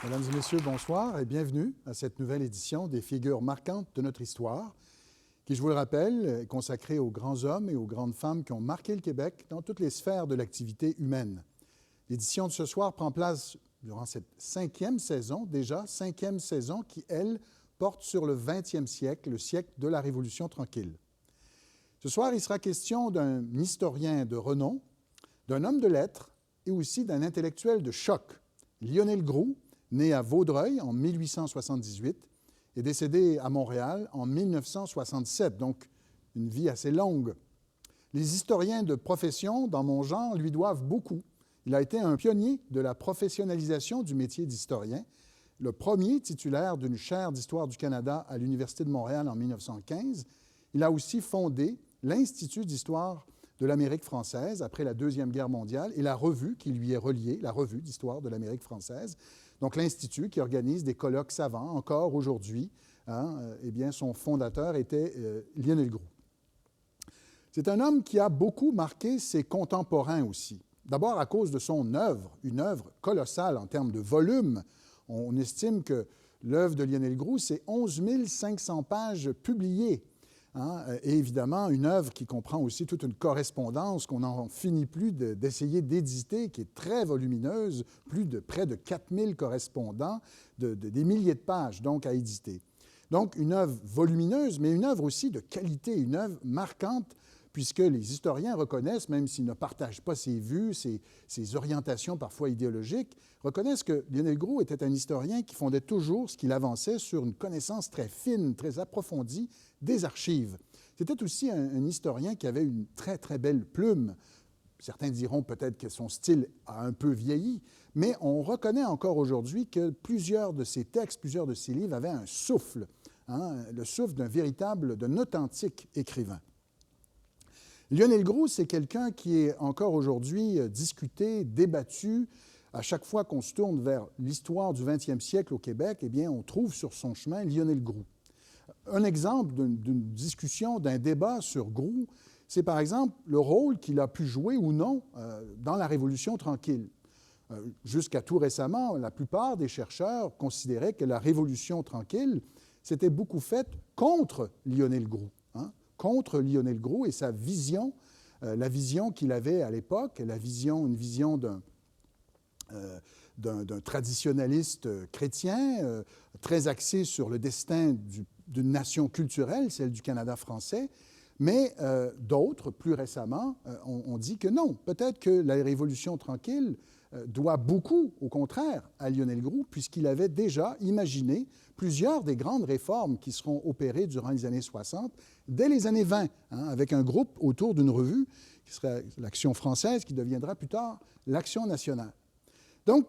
Mesdames et messieurs, bonsoir et bienvenue à cette nouvelle édition des figures marquantes de notre histoire, qui, je vous le rappelle, est consacrée aux grands hommes et aux grandes femmes qui ont marqué le Québec dans toutes les sphères de l'activité humaine. L'édition de ce soir prend place durant cette cinquième saison qui, elle, porte sur le 20e siècle, le siècle de la Révolution tranquille. Ce soir, il sera question d'un historien de renom, d'un homme de lettres et aussi d'un intellectuel de choc, Lionel Groulx, né à Vaudreuil en 1878 et décédé à Montréal en 1967, donc une vie assez longue. Les historiens de profession, dans mon genre, lui doivent beaucoup. Il a été un pionnier de la professionnalisation du métier d'historien, le premier titulaire d'une chaire d'histoire du Canada à l'Université de Montréal en 1915. Il a aussi fondé l'Institut d'histoire de l'Amérique française après la Deuxième Guerre mondiale et la revue qui lui est reliée, la Revue d'histoire de l'Amérique française. Donc, l'Institut qui organise des colloques savants encore aujourd'hui, eh bien, son fondateur était Lionel Groulx. C'est un homme qui a beaucoup marqué ses contemporains aussi. D'abord à cause de son œuvre, une œuvre colossale en termes de volume. On estime que l'œuvre de Lionel Groulx, c'est 11 500 pages publiées. Et évidemment, une œuvre qui comprend aussi toute une correspondance qu'on n'en finit plus d'essayer d'éditer, qui est très volumineuse, près de 4000 correspondants, des milliers de pages donc à éditer. Donc, une œuvre volumineuse, mais une œuvre aussi de qualité, une œuvre marquante, puisque les historiens reconnaissent, même s'ils ne partagent pas ses vues, ses orientations parfois idéologiques, reconnaissent que Lionel Groulx était un historien qui fondait toujours ce qu'il avançait sur une connaissance très fine, très approfondie des archives. C'était aussi un historien qui avait une très, très belle plume. Certains diront peut-être que son style a un peu vieilli, mais on reconnaît encore aujourd'hui que plusieurs de ses textes, plusieurs de ses livres avaient un souffle, le souffle d'un authentique écrivain. Lionel Groulx, c'est quelqu'un qui est encore aujourd'hui discuté, débattu. À chaque fois qu'on se tourne vers l'histoire du 20e siècle au Québec, eh bien, on trouve sur son chemin Lionel Groulx. Un exemple d'une discussion, d'un débat sur Groulx, c'est par exemple le rôle qu'il a pu jouer ou non dans la Révolution tranquille. Jusqu'à tout récemment, la plupart des chercheurs considéraient que la Révolution tranquille s'était beaucoup faite contre Lionel Groulx. Contre Lionel Groulx et sa vision, la vision qu'il avait à l'époque, une vision d'un traditionnaliste chrétien, très axé sur le destin d'une nation culturelle, celle du Canada français, mais d'autres, plus récemment, ont dit que non, peut-être que la Révolution tranquille doit beaucoup, au contraire, à Lionel Groulx, puisqu'il avait déjà imaginé plusieurs des grandes réformes qui seront opérées durant les années 60, dès les années 20, avec un groupe autour d'une revue qui serait l'Action française, qui deviendra plus tard l'Action nationale. Donc,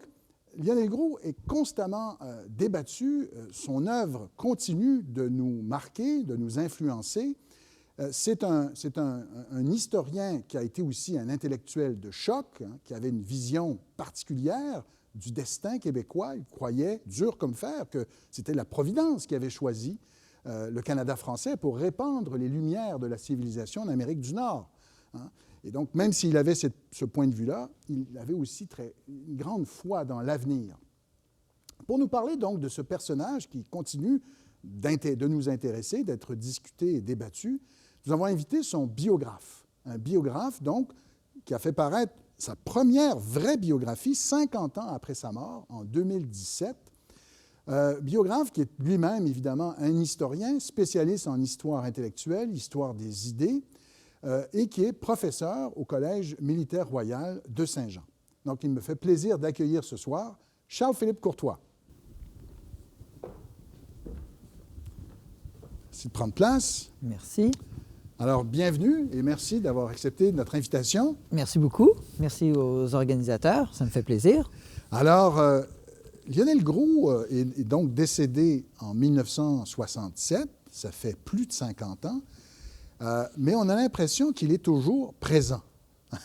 Lionel Groulx est constamment débattu, son œuvre continue de nous marquer, de nous influencer. C'est un historien qui a été aussi un intellectuel de choc, qui avait une vision particulière du destin québécois. Il croyait, dur comme fer, que c'était la Providence qui avait choisi le Canada français pour répandre les lumières de la civilisation en Amérique du Nord. Et donc, même s'il avait ce point de vue-là, il avait aussi une grande foi dans l'avenir. Pour nous parler donc de ce personnage qui continue de nous intéresser, d'être discuté et débattu, nous avons invité son biographe. Un biographe, donc, qui a fait paraître sa première vraie biographie 50 ans après sa mort, en 2017. Biographe qui est lui-même, évidemment, un historien, spécialiste en histoire intellectuelle, histoire des idées, et qui est professeur au Collège militaire royal de Saint-Jean. Donc, il me fait plaisir d'accueillir ce soir Charles-Philippe Courtois. Merci de prendre place. Merci. Alors, bienvenue et merci d'avoir accepté notre invitation. Merci beaucoup. Merci aux organisateurs. Ça me fait plaisir. Alors, Lionel Groulx est donc décédé en 1967. Ça fait plus de 50 ans. Mais on a l'impression qu'il est toujours présent. On a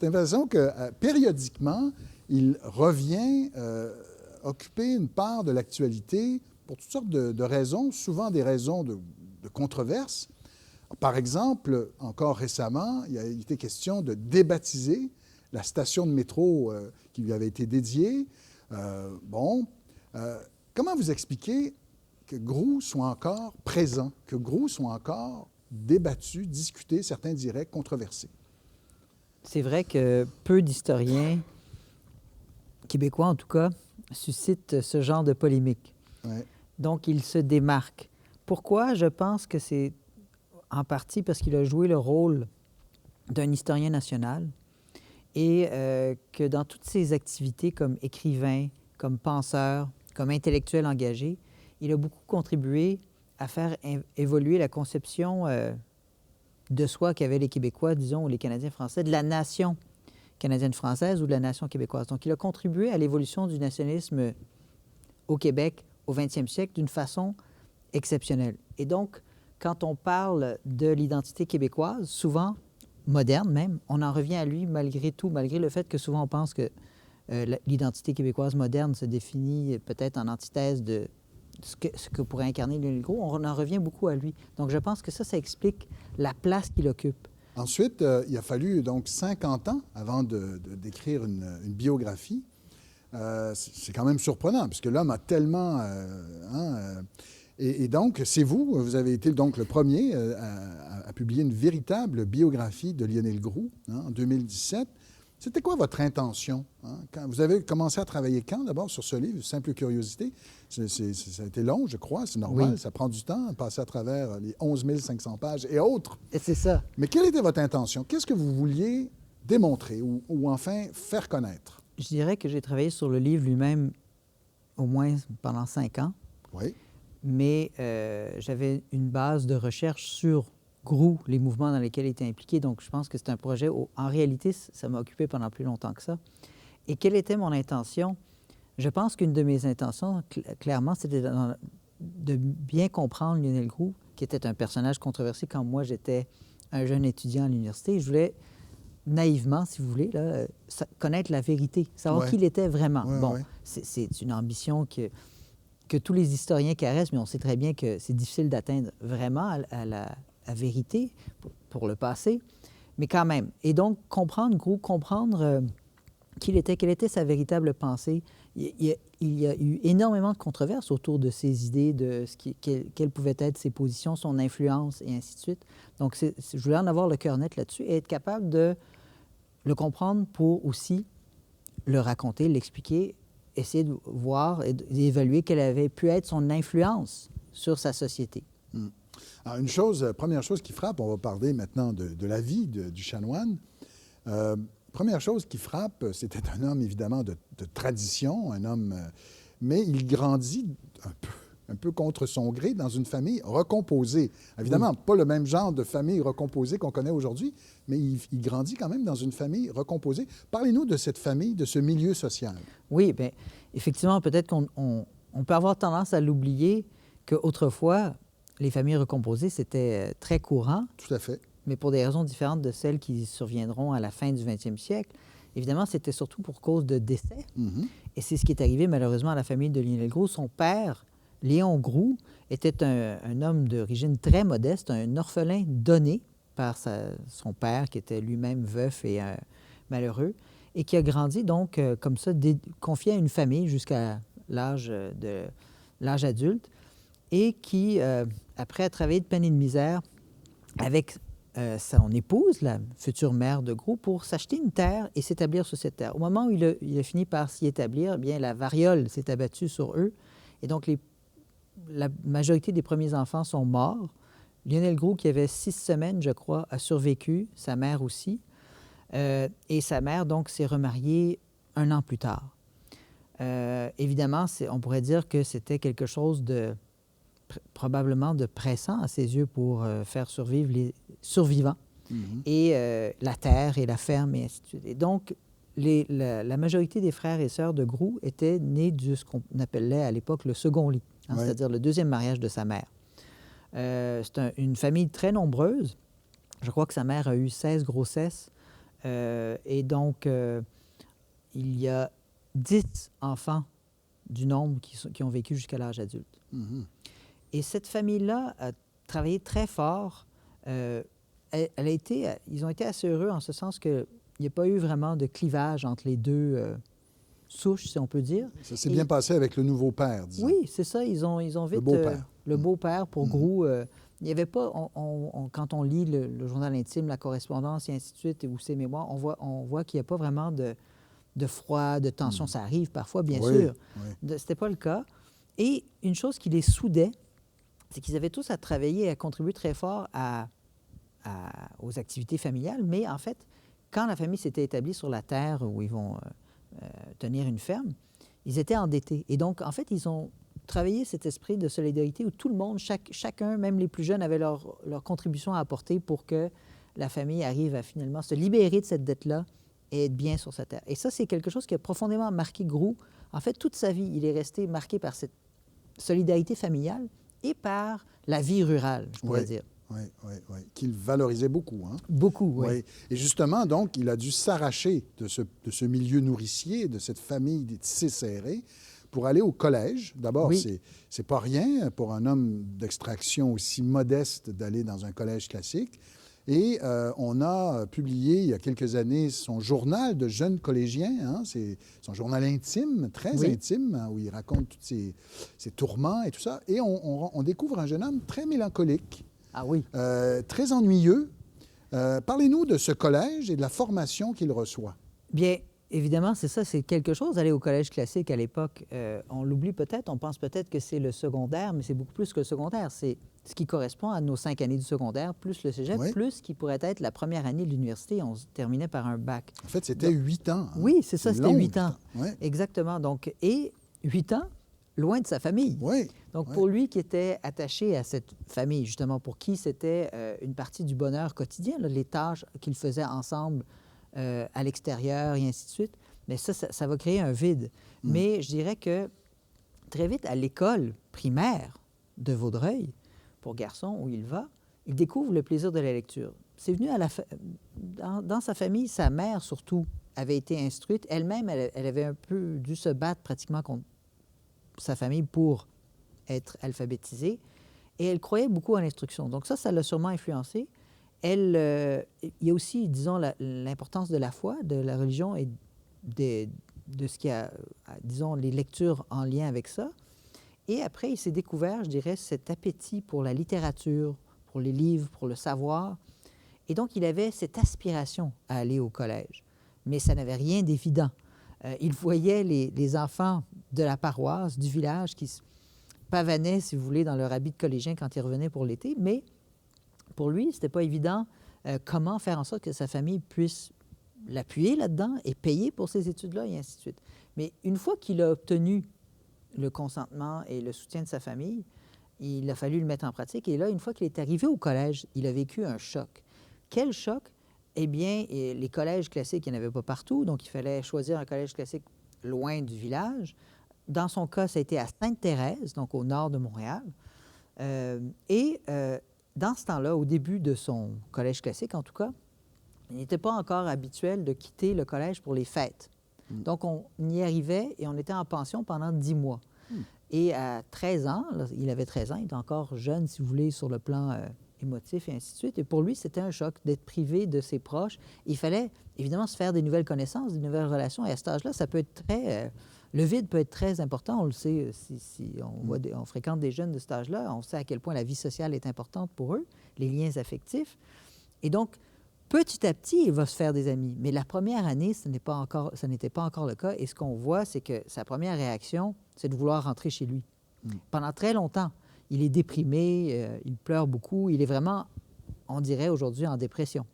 l'impression que périodiquement, il revient occuper une part de l'actualité pour toutes sortes de raisons, souvent des raisons de controverse. Par exemple, encore récemment, il a été question de débaptiser la station de métro qui lui avait été dédiée. Comment vous expliquez que Groulx soit encore présent, que Groulx soit encore débattu, discuté, certains diraient controversé? C'est vrai que peu d'historiens, québécois en tout cas, suscitent ce genre de polémique. Ouais. Donc, il se démarque. Pourquoi? Je pense que c'est en partie parce qu'il a joué le rôle d'un historien national et que dans toutes ses activités comme écrivain, comme penseur, comme intellectuel engagé, il a beaucoup contribué à faire évoluer la conception de soi qu'avaient les Québécois, disons, ou les Canadiens français, de la nation canadienne-française ou de la nation québécoise. Donc, il a contribué à l'évolution du nationalisme au Québec au 20e siècle d'une façon exceptionnelle. Et donc, quand on parle de l'identité québécoise, souvent, moderne même, on en revient à lui malgré tout, malgré le fait que souvent on pense que l'identité québécoise moderne se définit peut-être en antithèse de ce que pourrait incarner Lionel Groulx, on en revient beaucoup à lui. Donc, je pense que ça explique la place qu'il occupe. Ensuite, il a fallu donc 50 ans avant d'écrire une biographie. C'est quand même surprenant, puisque l'homme a tellement... Et donc, c'est vous avez été donc le premier à publier une véritable biographie de Lionel Groulx en 2017. C'était quoi votre intention? Quand vous avez commencé à travailler quand, d'abord, sur ce livre, Simple curiosité? Ça a été long, je crois, c'est normal, oui. Ça prend du temps, passer à travers les 11 500 pages et autres. Et c'est ça. Mais quelle était votre intention? Qu'est-ce que vous vouliez démontrer ou enfin faire connaître? Je dirais que j'ai travaillé sur le livre lui-même au moins pendant 5 ans. Oui. Mais j'avais une base de recherche sur Groulx, les mouvements dans lesquels il était impliqué. Donc, je pense que c'est un projet où, en réalité, ça m'a occupé pendant plus longtemps que ça. Et quelle était mon intention? Je pense qu'une de mes intentions, clairement, c'était de bien comprendre Lionel Groulx, qui était un personnage controversé quand moi, j'étais un jeune étudiant à l'université. Je voulais naïvement, si vous voulez, là, connaître la vérité, savoir qui il était vraiment. C'est une ambition que tous les historiens caressent, mais on sait très bien que c'est difficile d'atteindre vraiment à la vérité pour le passé, mais quand même. Et donc, comprendre Groulx, comprendre qui il était, quelle était sa véritable pensée. Il y a eu énormément de controverses autour de ses idées, de quelles pouvaient être ses positions, son influence, et ainsi de suite. Donc, je voulais en avoir le cœur net là-dessus et être capable de le comprendre pour aussi le raconter, l'expliquer, essayer de voir et d'évaluer quelle avait pu être son influence sur sa société. Alors, première chose qui frappe, on va parler maintenant de la vie du chanoine. Première chose qui frappe, c'était un homme évidemment de tradition, un homme, mais il grandit un peu contre son gré dans une famille recomposée. Évidemment, pas le même genre de famille recomposée qu'on connaît aujourd'hui, mais il grandit quand même dans une famille recomposée. Parlez-nous de cette famille, de ce milieu social. Oui, bien, effectivement, peut-être qu'on peut avoir tendance à l'oublier qu'autrefois, les familles recomposées, c'était très courant. Tout à fait. Mais pour des raisons différentes de celles qui surviendront à la fin du 20e siècle. Évidemment, c'était surtout pour cause de décès. Et c'est ce qui est arrivé malheureusement à la famille de Lionel Groulx. Son père, Léon Groulx, était un homme d'origine très modeste, un orphelin donné par son père, qui était lui-même veuf et malheureux, et qui a grandi donc comme ça, confié à une famille jusqu'à l'âge adulte, et qui, après, a travaillé de peine et de misère avec son épouse, la future mère de Groulx, pour s'acheter une terre et s'établir sur cette terre. Au moment où il a fini par s'y établir, eh bien, la variole s'est abattue sur eux. Et donc, la majorité des premiers enfants sont morts. Lionel Groulx, qui avait 6 semaines, je crois, a survécu, sa mère aussi. Et sa mère, donc, s'est remariée 1 an plus tard. Évidemment, on pourrait dire que c'était quelque chose probablement de pressant à ses yeux pour faire survivre les survivants, et la terre et la ferme, et ainsi de suite. Et donc, la majorité des frères et sœurs de Groulx étaient nés de ce qu'on appelait à l'époque le second lit, c'est-à-dire le deuxième mariage de sa mère. C'est une famille très nombreuse. Je crois que sa mère a eu 16 grossesses. Et donc, il y a 10 enfants du nombre qui ont vécu jusqu'à l'âge adulte. Et cette famille-là a travaillé très fort. Ils ont été assez heureux en ce sens qu'il n'y a pas eu vraiment de clivage entre les deux souche, si on peut dire. Ça s'est bien passé avec le nouveau père, disons. Oui, c'est ça. Ils ont vite... Le beau-père. Le beau-père, pour Groulx. Il n'y avait pas... quand on lit le journal intime, la correspondance et ainsi de suite, ou ses mémoires, on voit qu'il n'y a pas vraiment de froid, de tension. Ça arrive parfois, bien sûr. Oui. C'était pas le cas. Et une chose qui les soudait, c'est qu'ils avaient tous à travailler et à contribuer très fort aux activités familiales. Mais en fait, quand la famille s'était établie sur la terre où ils vont tenir une ferme, ils étaient endettés. Et donc, en fait, ils ont travaillé cet esprit de solidarité où tout le monde, chacun, même les plus jeunes, avait leur contribution à apporter pour que la famille arrive à finalement se libérer de cette dette-là et être bien sur sa terre. Et ça, c'est quelque chose qui a profondément marqué Groulx. En fait, toute sa vie, il est resté marqué par cette solidarité familiale et par la vie rurale, je pourrais dire. Oui, qu'il valorisait beaucoup. Hein? Beaucoup, oui. Et justement, donc, il a dû s'arracher de ce milieu nourricier, de cette famille des tissés serrés, pour aller au collège. D'abord, c'est pas rien pour un homme d'extraction aussi modeste d'aller dans un collège classique. Et on a publié, il y a quelques années, son journal de jeune collégien. Hein? C'est son journal intime, très intime, hein, où il raconte tous ses tourments et tout ça. Et on découvre un jeune homme très mélancolique. Ah oui. Très ennuyeux. Parlez-nous de ce collège et de la formation qu'il reçoit. Bien, évidemment, c'est ça, c'est quelque chose d'aller au collège classique à l'époque. On l'oublie peut-être, on pense peut-être que c'est le secondaire, mais c'est beaucoup plus que le secondaire. C'est ce qui correspond à nos 5 années du secondaire, plus le cégep, plus ce qui pourrait être la première année de l'université. On se terminait par un bac. En fait, c'était 8 ans. Hein? Oui, c'est ça, c'était 8 ans. Ouais. Exactement. Donc, et 8 ans, loin de sa famille. Oui. Donc, pour lui qui était attaché à cette famille, justement, pour qui c'était une partie du bonheur quotidien, là, les tâches qu'ils faisaient ensemble à l'extérieur et ainsi de suite, mais ça va créer un vide. Mais je dirais que très vite, à l'école primaire de Vaudreuil, pour garçons, où il va, il découvre le plaisir de la lecture. C'est venu dans sa famille, sa mère surtout avait été instruite. Elle-même, elle avait un peu dû se battre pratiquement contre sa famille pour être alphabétisée. Et elle croyait beaucoup à l'instruction. Donc ça l'a sûrement influencée. Il y a aussi, disons, l'importance de la foi, de la religion et de ce qui a, disons, les lectures en lien avec ça. Et après, il s'est découvert, je dirais, cet appétit pour la littérature, pour les livres, pour le savoir. Et donc, il avait cette aspiration à aller au collège. Mais ça n'avait rien d'évident. Il voyait les enfants de la paroisse, du village, qui se pavanaient, si vous voulez, dans leur habit de collégien quand ils revenaient pour l'été. Mais pour lui, ce n'était pas évident comment faire en sorte que sa famille puisse l'appuyer là-dedans et payer pour ces études-là, et ainsi de suite. Mais une fois qu'il a obtenu le consentement et le soutien de sa famille, il a fallu le mettre en pratique. Et là, une fois qu'il est arrivé au collège, il a vécu un choc. Quel choc? Eh bien, les collèges classiques, il n'y en avait pas partout, donc il fallait choisir un collège classique loin du village. Dans son cas, ça a été à Sainte-Thérèse, donc au nord de Montréal. Dans ce temps-là, au début de son collège classique, en tout cas, il n'était pas encore habituel de quitter le collège pour les fêtes. Donc, on y arrivait et on était en pension pendant 10 mois. Et à 13 ans, là, il avait 13 ans, il était encore jeune, si vous voulez, sur le plan émotif et ainsi de suite. Et pour lui, c'était un choc d'être privé de ses proches. Il fallait, évidemment, se faire des nouvelles connaissances, des nouvelles relations. Et à cet âge-là, ça peut être très... le vide peut être très important. On le sait, si on fréquente des jeunes de cet âge-là, on sait à quel point la vie sociale est importante pour eux, les liens affectifs. Et donc, petit à petit, il va se faire des amis. Mais la première année, ce n'était pas encore le cas. Et ce qu'on voit, c'est que sa première réaction, c'est de vouloir rentrer chez lui. Pendant très longtemps, il est déprimé, il pleure beaucoup. Il est vraiment, on dirait aujourd'hui, en dépression.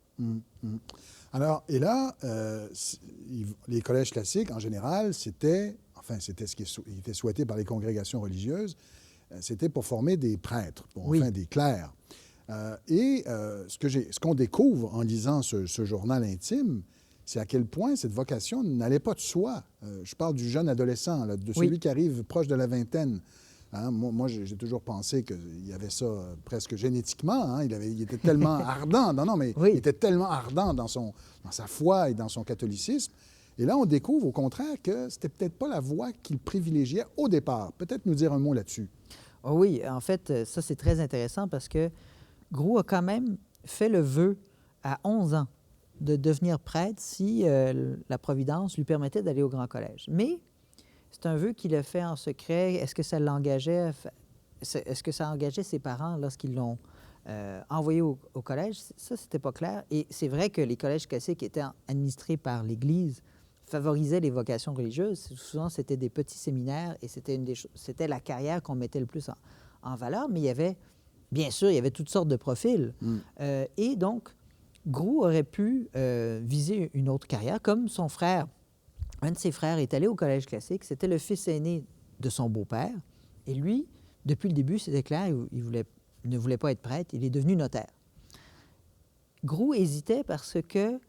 Alors, et là, les collèges classiques, en général, c'était ce qui était souhaité par les congrégations religieuses, c'était pour former des prêtres, des clercs. Ce qu'on découvre en lisant ce journal intime, c'est à quel point cette vocation n'allait pas de soi. Je parle du jeune adolescent, là, de celui qui arrive proche de la vingtaine. Hein? Moi, j'ai toujours pensé qu'il y avait ça presque génétiquement. Hein? Il était tellement ardent. Il était tellement ardent dans sa foi et dans son catholicisme. Et là, on découvre au contraire que c'était peut-être pas la voie qu'il privilégiait au départ. Peut-être nous dire un mot là-dessus. Oh oui, en fait, ça, c'est très intéressant parce que Groulx a quand même fait le vœu à 11 ans de devenir prêtre si la Providence lui permettait d'aller au Grand Collège. Mais c'est un vœu qu'il a fait en secret. Est-ce que ça l'engageait? Est-ce que ça engageait ses parents lorsqu'ils l'ont envoyé au collège? Ça, c'était pas clair. Et c'est vrai que les collèges classiques étaient administrés par l'Église, favorisaient les vocations religieuses. Souvent, c'était des petits séminaires et c'était la carrière qu'on mettait le plus en valeur. Mais il y avait, bien sûr, il y avait toutes sortes de profils. Et donc, Groulx aurait pu viser une autre carrière, comme son frère. Un de ses frères est allé au collège classique. C'était le fils aîné de son beau-père. Et lui, depuis le début, c'était clair, il ne voulait pas être prêtre. Il est devenu notaire. Groulx hésitait parce que,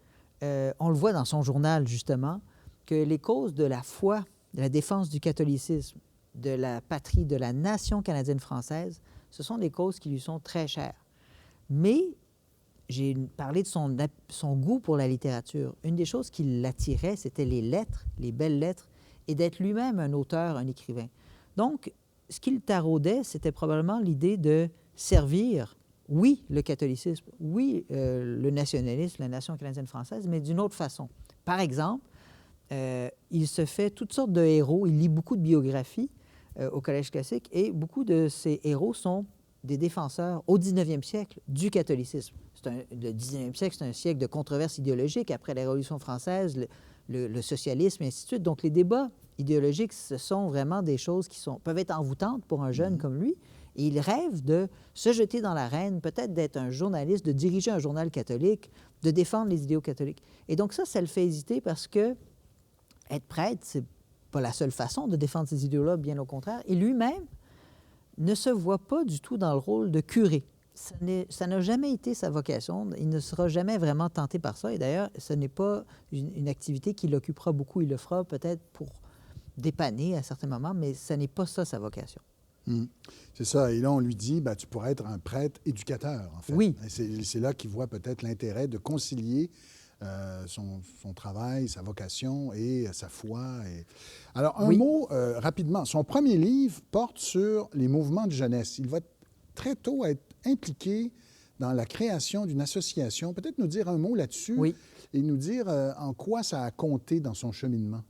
on le voit dans son journal, justement, que les causes de la foi, de la défense du catholicisme, de la patrie, de la nation canadienne-française, ce sont des causes qui lui sont très chères. Mais j'ai parlé de son goût pour la littérature. Une des choses qui l'attirait, c'était les lettres, les belles lettres, et d'être lui-même un auteur, un écrivain. Donc, ce qui le taraudait, c'était probablement l'idée de servir, oui, le catholicisme, oui, le nationalisme, la nation canadienne-française, mais d'une autre façon. Par exemple, il se fait toutes sortes de héros. Il lit beaucoup de biographies au Collège classique, et beaucoup de ces héros sont des défenseurs au 19e siècle du catholicisme. Le 19e siècle, c'est un siècle de controverses idéologiques. Après la Révolution française, le socialisme, et ainsi de suite. Donc, les débats idéologiques, ce sont vraiment des choses qui peuvent être envoûtantes pour un jeune comme lui. Et il rêve de se jeter dans l'arène, peut-être d'être un journaliste, de diriger un journal catholique, de défendre les idéaux catholiques. Et donc ça le fait hésiter parce que être prêtre, c'est pas la seule façon de défendre ces idéaux-là, bien au contraire. Et lui-même ne se voit pas du tout dans le rôle de curé. Ça n'a jamais été sa vocation. Il ne sera jamais vraiment tenté par ça. Et d'ailleurs, ce n'est pas une activité qui l'occupera beaucoup. Il le fera peut-être pour dépanner à certains moments, mais ce n'est pas ça sa vocation. C'est ça. Et là, on lui dit, tu pourrais être un prêtre éducateur, en fait. Oui. C'est là qu'il voit peut-être l'intérêt de concilier son travail, sa vocation et sa foi. Alors, un mot rapidement. Son premier livre porte sur les mouvements de jeunesse. Il va très tôt être impliqué dans la création d'une association. Peut-être nous dire un mot là-dessus et nous dire en quoi ça a compté dans son cheminement.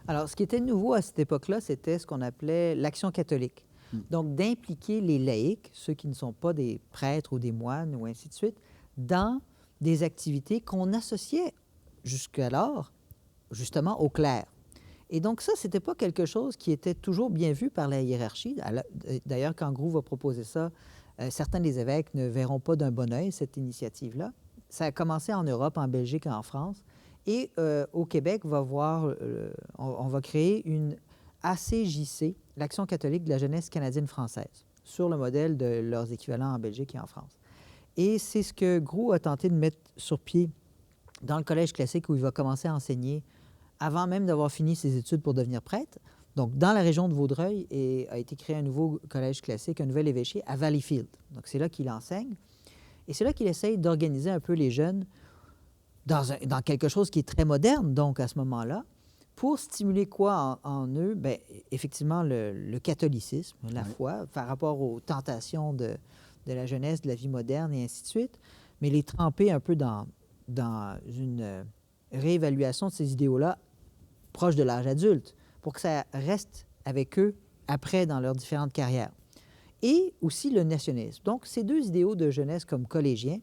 Alors, ce qui était nouveau à cette époque-là, c'était ce qu'on appelait l'action catholique. Donc, d'impliquer les laïcs, ceux qui ne sont pas des prêtres ou des moines ou ainsi de suite, dans des activités qu'on associait jusqu'alors, justement, au clerc. Et donc ça, c'était pas quelque chose qui était toujours bien vu par la hiérarchie. D'ailleurs, quand Groulx va proposer ça, certains des évêques ne verront pas d'un bon œil cette initiative-là. Ça a commencé en Europe, en Belgique et en France. Et au Québec, on va créer une ACJC, l'Action catholique de la jeunesse canadienne-française, sur le modèle de leurs équivalents en Belgique et en France. Et c'est ce que Groulx a tenté de mettre sur pied dans le collège classique où il va commencer à enseigner avant même d'avoir fini ses études pour devenir prêtre. Donc, dans la région de Vaudreuil, a été créé un nouveau collège classique, un nouvel évêché à Valleyfield. Donc, c'est là qu'il enseigne. Et c'est là qu'il essaye d'organiser un peu les jeunes dans quelque chose qui est très moderne, donc, à ce moment-là, pour stimuler quoi en eux? Bien, effectivement, le catholicisme, la foi, par rapport aux tentations de la jeunesse, de la vie moderne, et ainsi de suite, mais les tremper un peu dans une réévaluation de ces idéaux-là proches de l'âge adulte, pour que ça reste avec eux après dans leurs différentes carrières. Et aussi le nationalisme. Donc, ces deux idéaux de jeunesse comme collégien,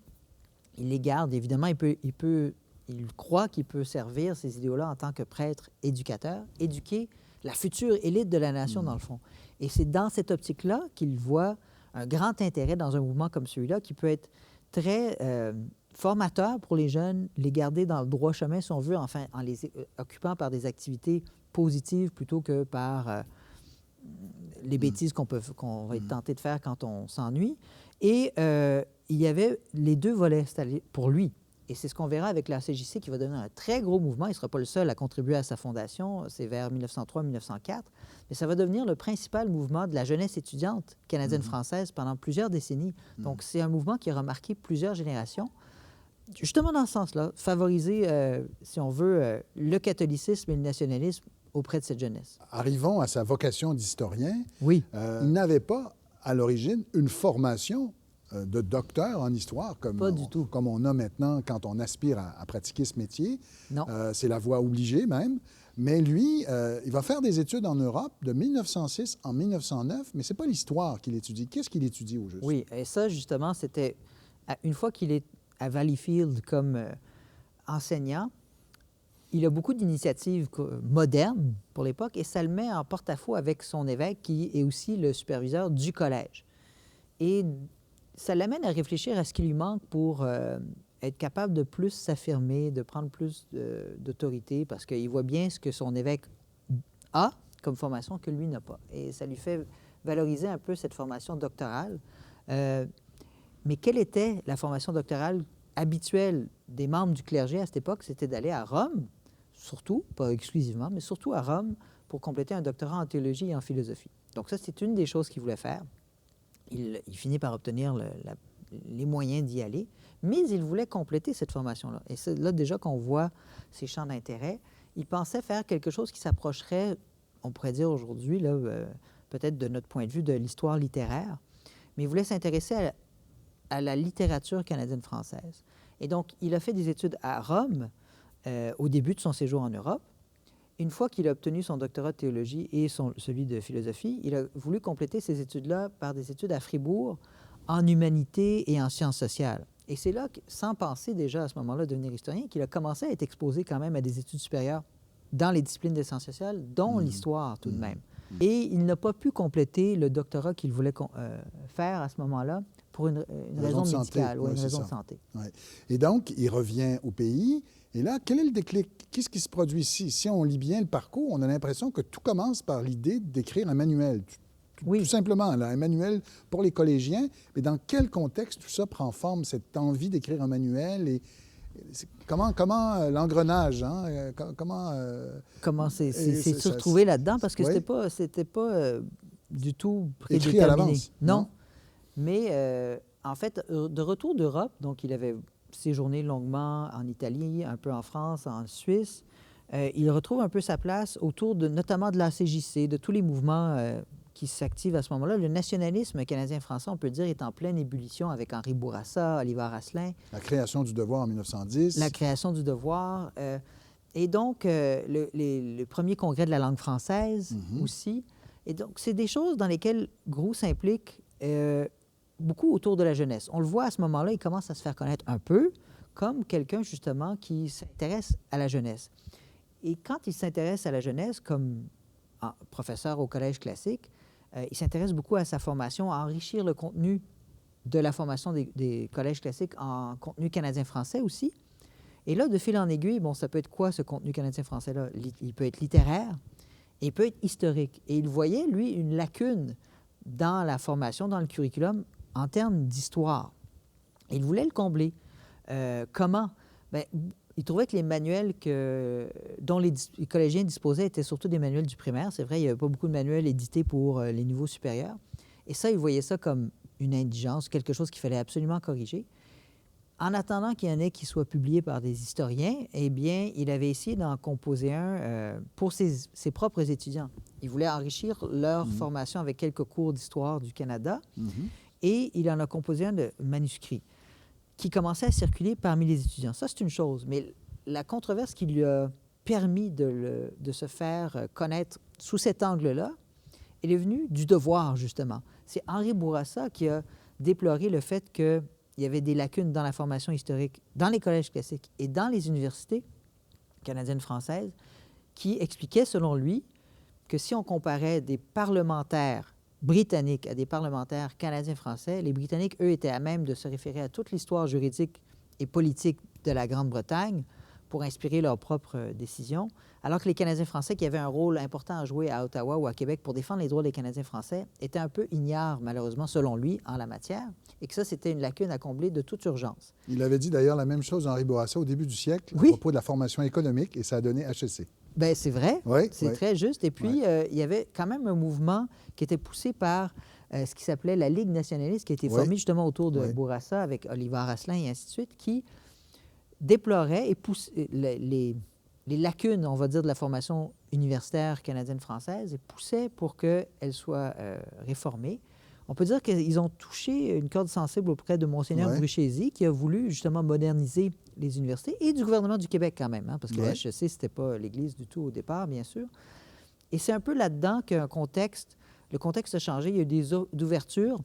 il les garde. Évidemment, il croit qu'il peut servir ces idéaux-là en tant que prêtre éducateur, éduquer la future élite de la nation, dans le fond. Et c'est dans cette optique-là qu'il voit un grand intérêt dans un mouvement comme celui-là qui peut être très formateur pour les jeunes, les garder dans le droit chemin, si on veut, enfin, en les occupant par des activités positives plutôt que par les bêtises qu'on va être tenté de faire quand on s'ennuie. Et il y avait les deux volets pour lui. Et c'est ce qu'on verra avec la CJC qui va devenir un très gros mouvement. Il ne sera pas le seul à contribuer à sa fondation. C'est vers 1903-1904. Mais ça va devenir le principal mouvement de la jeunesse étudiante canadienne-française pendant plusieurs décennies. Donc, c'est un mouvement qui a remarqué plusieurs générations. Justement dans ce sens-là, favoriser, si on veut, le catholicisme et le nationalisme auprès de cette jeunesse. Arrivons à sa vocation d'historien. Oui. Il n'avait pas, à l'origine, une formation de docteur en histoire, Pas du tout. comme on a maintenant quand on aspire à pratiquer ce métier. Non. C'est la voie obligée même. Mais lui, il va faire des études en Europe de 1906 en 1909, mais ce n'est pas l'histoire qu'il étudie. Qu'est-ce qu'il étudie au juste? Oui, et ça, justement, c'était... Une fois qu'il est à Valleyfield comme enseignant, il a beaucoup d'initiatives modernes pour l'époque et ça le met en porte-à-faux avec son évêque qui est aussi le superviseur du collège. Et ça l'amène à réfléchir à ce qui lui manque pour être capable de plus s'affirmer, de prendre plus d'autorité parce qu'il voit bien ce que son évêque a comme formation que lui n'a pas. Et ça lui fait valoriser un peu cette formation doctorale. Mais quelle était la formation doctorale habituelle des membres du clergé à cette époque? C'était d'aller à Rome, surtout, pas exclusivement, mais surtout à Rome pour compléter un doctorat en théologie et en philosophie. Donc ça, c'est une des choses qu'il voulait faire. Il finit par obtenir les moyens d'y aller, mais il voulait compléter cette formation-là. Et c'est là déjà qu'on voit ses champs d'intérêt. Il pensait faire quelque chose qui s'approcherait, on pourrait dire aujourd'hui, là, peut-être de notre point de vue, de l'histoire littéraire, mais il voulait s'intéresser à la littérature canadienne-française. Et donc, il a fait des études à Rome au début de son séjour en Europe. Une fois qu'il a obtenu son doctorat de théologie et celui de philosophie, il a voulu compléter ces études-là par des études à Fribourg en humanité et en sciences sociales. Et c'est là, sans penser déjà à ce moment-là devenir historien, qu'il a commencé à être exposé quand même à des études supérieures dans les disciplines des sciences sociales, dont l'histoire tout de même. Et il n'a pas pu compléter le doctorat qu'il voulait faire à ce moment-là pour une raison médicale ou une raison de santé. Ouais. Et donc, il revient au pays. Et là, quel est le déclic? Qu'est-ce qui se produit ici? Si on lit bien le parcours, on a l'impression que tout commence par l'idée d'écrire un manuel. Tout simplement, là, un manuel pour les collégiens. Mais dans quel contexte tout ça prend forme, cette envie d'écrire un manuel? Et comment l'engrenage, hein? Comment c'est se retrouver là-dedans? Parce que c'était pas du tout prédéterminé. Écrit à l'avance. Non. Mais en fait, de retour d'Europe, donc il avait séjourné longuement en Italie, un peu en France, en Suisse. Il retrouve un peu sa place autour notamment de la CJC, de tous les mouvements qui s'activent à ce moment-là. Le nationalisme canadien-français, on peut dire, est en pleine ébullition avec Henri Bourassa, Oliver Asselin. La création du Devoir en 1910. La création du Devoir. Et donc, le premier congrès de la langue française aussi. Et donc, c'est des choses dans lesquelles Groulx s'implique beaucoup autour de la jeunesse. On le voit à ce moment-là, il commence à se faire connaître un peu comme quelqu'un, justement, qui s'intéresse à la jeunesse. Et quand il s'intéresse à la jeunesse, comme professeur au Collège classique, il s'intéresse beaucoup à sa formation, à enrichir le contenu de la formation des collèges classiques en contenu canadien-français aussi. Et là, de fil en aiguille, bon, ça peut être quoi, ce contenu canadien-français-là? Il peut être littéraire et il peut être historique. Et il voyait, lui, une lacune dans la formation, dans le curriculum, en termes d'histoire. Il voulait le combler. Comment? Bien, il trouvait que les manuels dont les collégiens disposaient étaient surtout des manuels du primaire. C'est vrai, il n'y avait pas beaucoup de manuels édités pour les niveaux supérieurs. Et ça, il voyait ça comme une indigence, quelque chose qu'il fallait absolument corriger. En attendant qu'il y en ait qui soient publiés par des historiens, eh bien, il avait essayé d'en composer un pour ses propres étudiants. Il voulait enrichir leur formation avec quelques cours d'histoire du Canada. Et il en a composé un de manuscrit qui commençait à circuler parmi les étudiants. Ça, c'est une chose. Mais la controverse qui lui a permis de se faire connaître sous cet angle-là, elle est venue du Devoir, justement. C'est Henri Bourassa qui a déploré le fait qu'il y avait des lacunes dans la formation historique dans les collèges classiques et dans les universités canadiennes françaises qui expliquaient, selon lui, que si on comparait des parlementaires britanniques à des parlementaires canadiens-français, les Britanniques, eux, étaient à même de se référer à toute l'histoire juridique et politique de la Grande-Bretagne pour inspirer leurs propres décisions, alors que les Canadiens-français, qui avaient un rôle important à jouer à Ottawa ou à Québec pour défendre les droits des Canadiens-français, étaient un peu ignares, malheureusement, selon lui, en la matière, et que ça, c'était une lacune à combler de toute urgence. Il avait dit d'ailleurs la même chose, Henri Bourassa, au début du siècle, à propos de la formation économique, et ça a donné HEC. Bien, c'est vrai, c'est très juste. Et puis, Oui. il y avait quand même un mouvement qui était poussé par ce qui s'appelait la Ligue nationaliste, qui a été formée justement autour de Bourassa, avec Oliver Asselin et ainsi de suite, qui déplorait et poussait les lacunes, on va dire, de la formation universitaire canadienne-française et poussait pour qu'elle soit réformée. on peut dire qu'ils ont touché une corde sensible auprès de Monseigneur Ouais. Bruchézy, qui a voulu justement moderniser les universités, et du gouvernement du Québec quand même, hein, parce que Ouais. le HEC, ce n'était pas l'Église du tout au départ, bien sûr. Et c'est un peu là-dedans le contexte a changé. Il y a eu d'ouvertures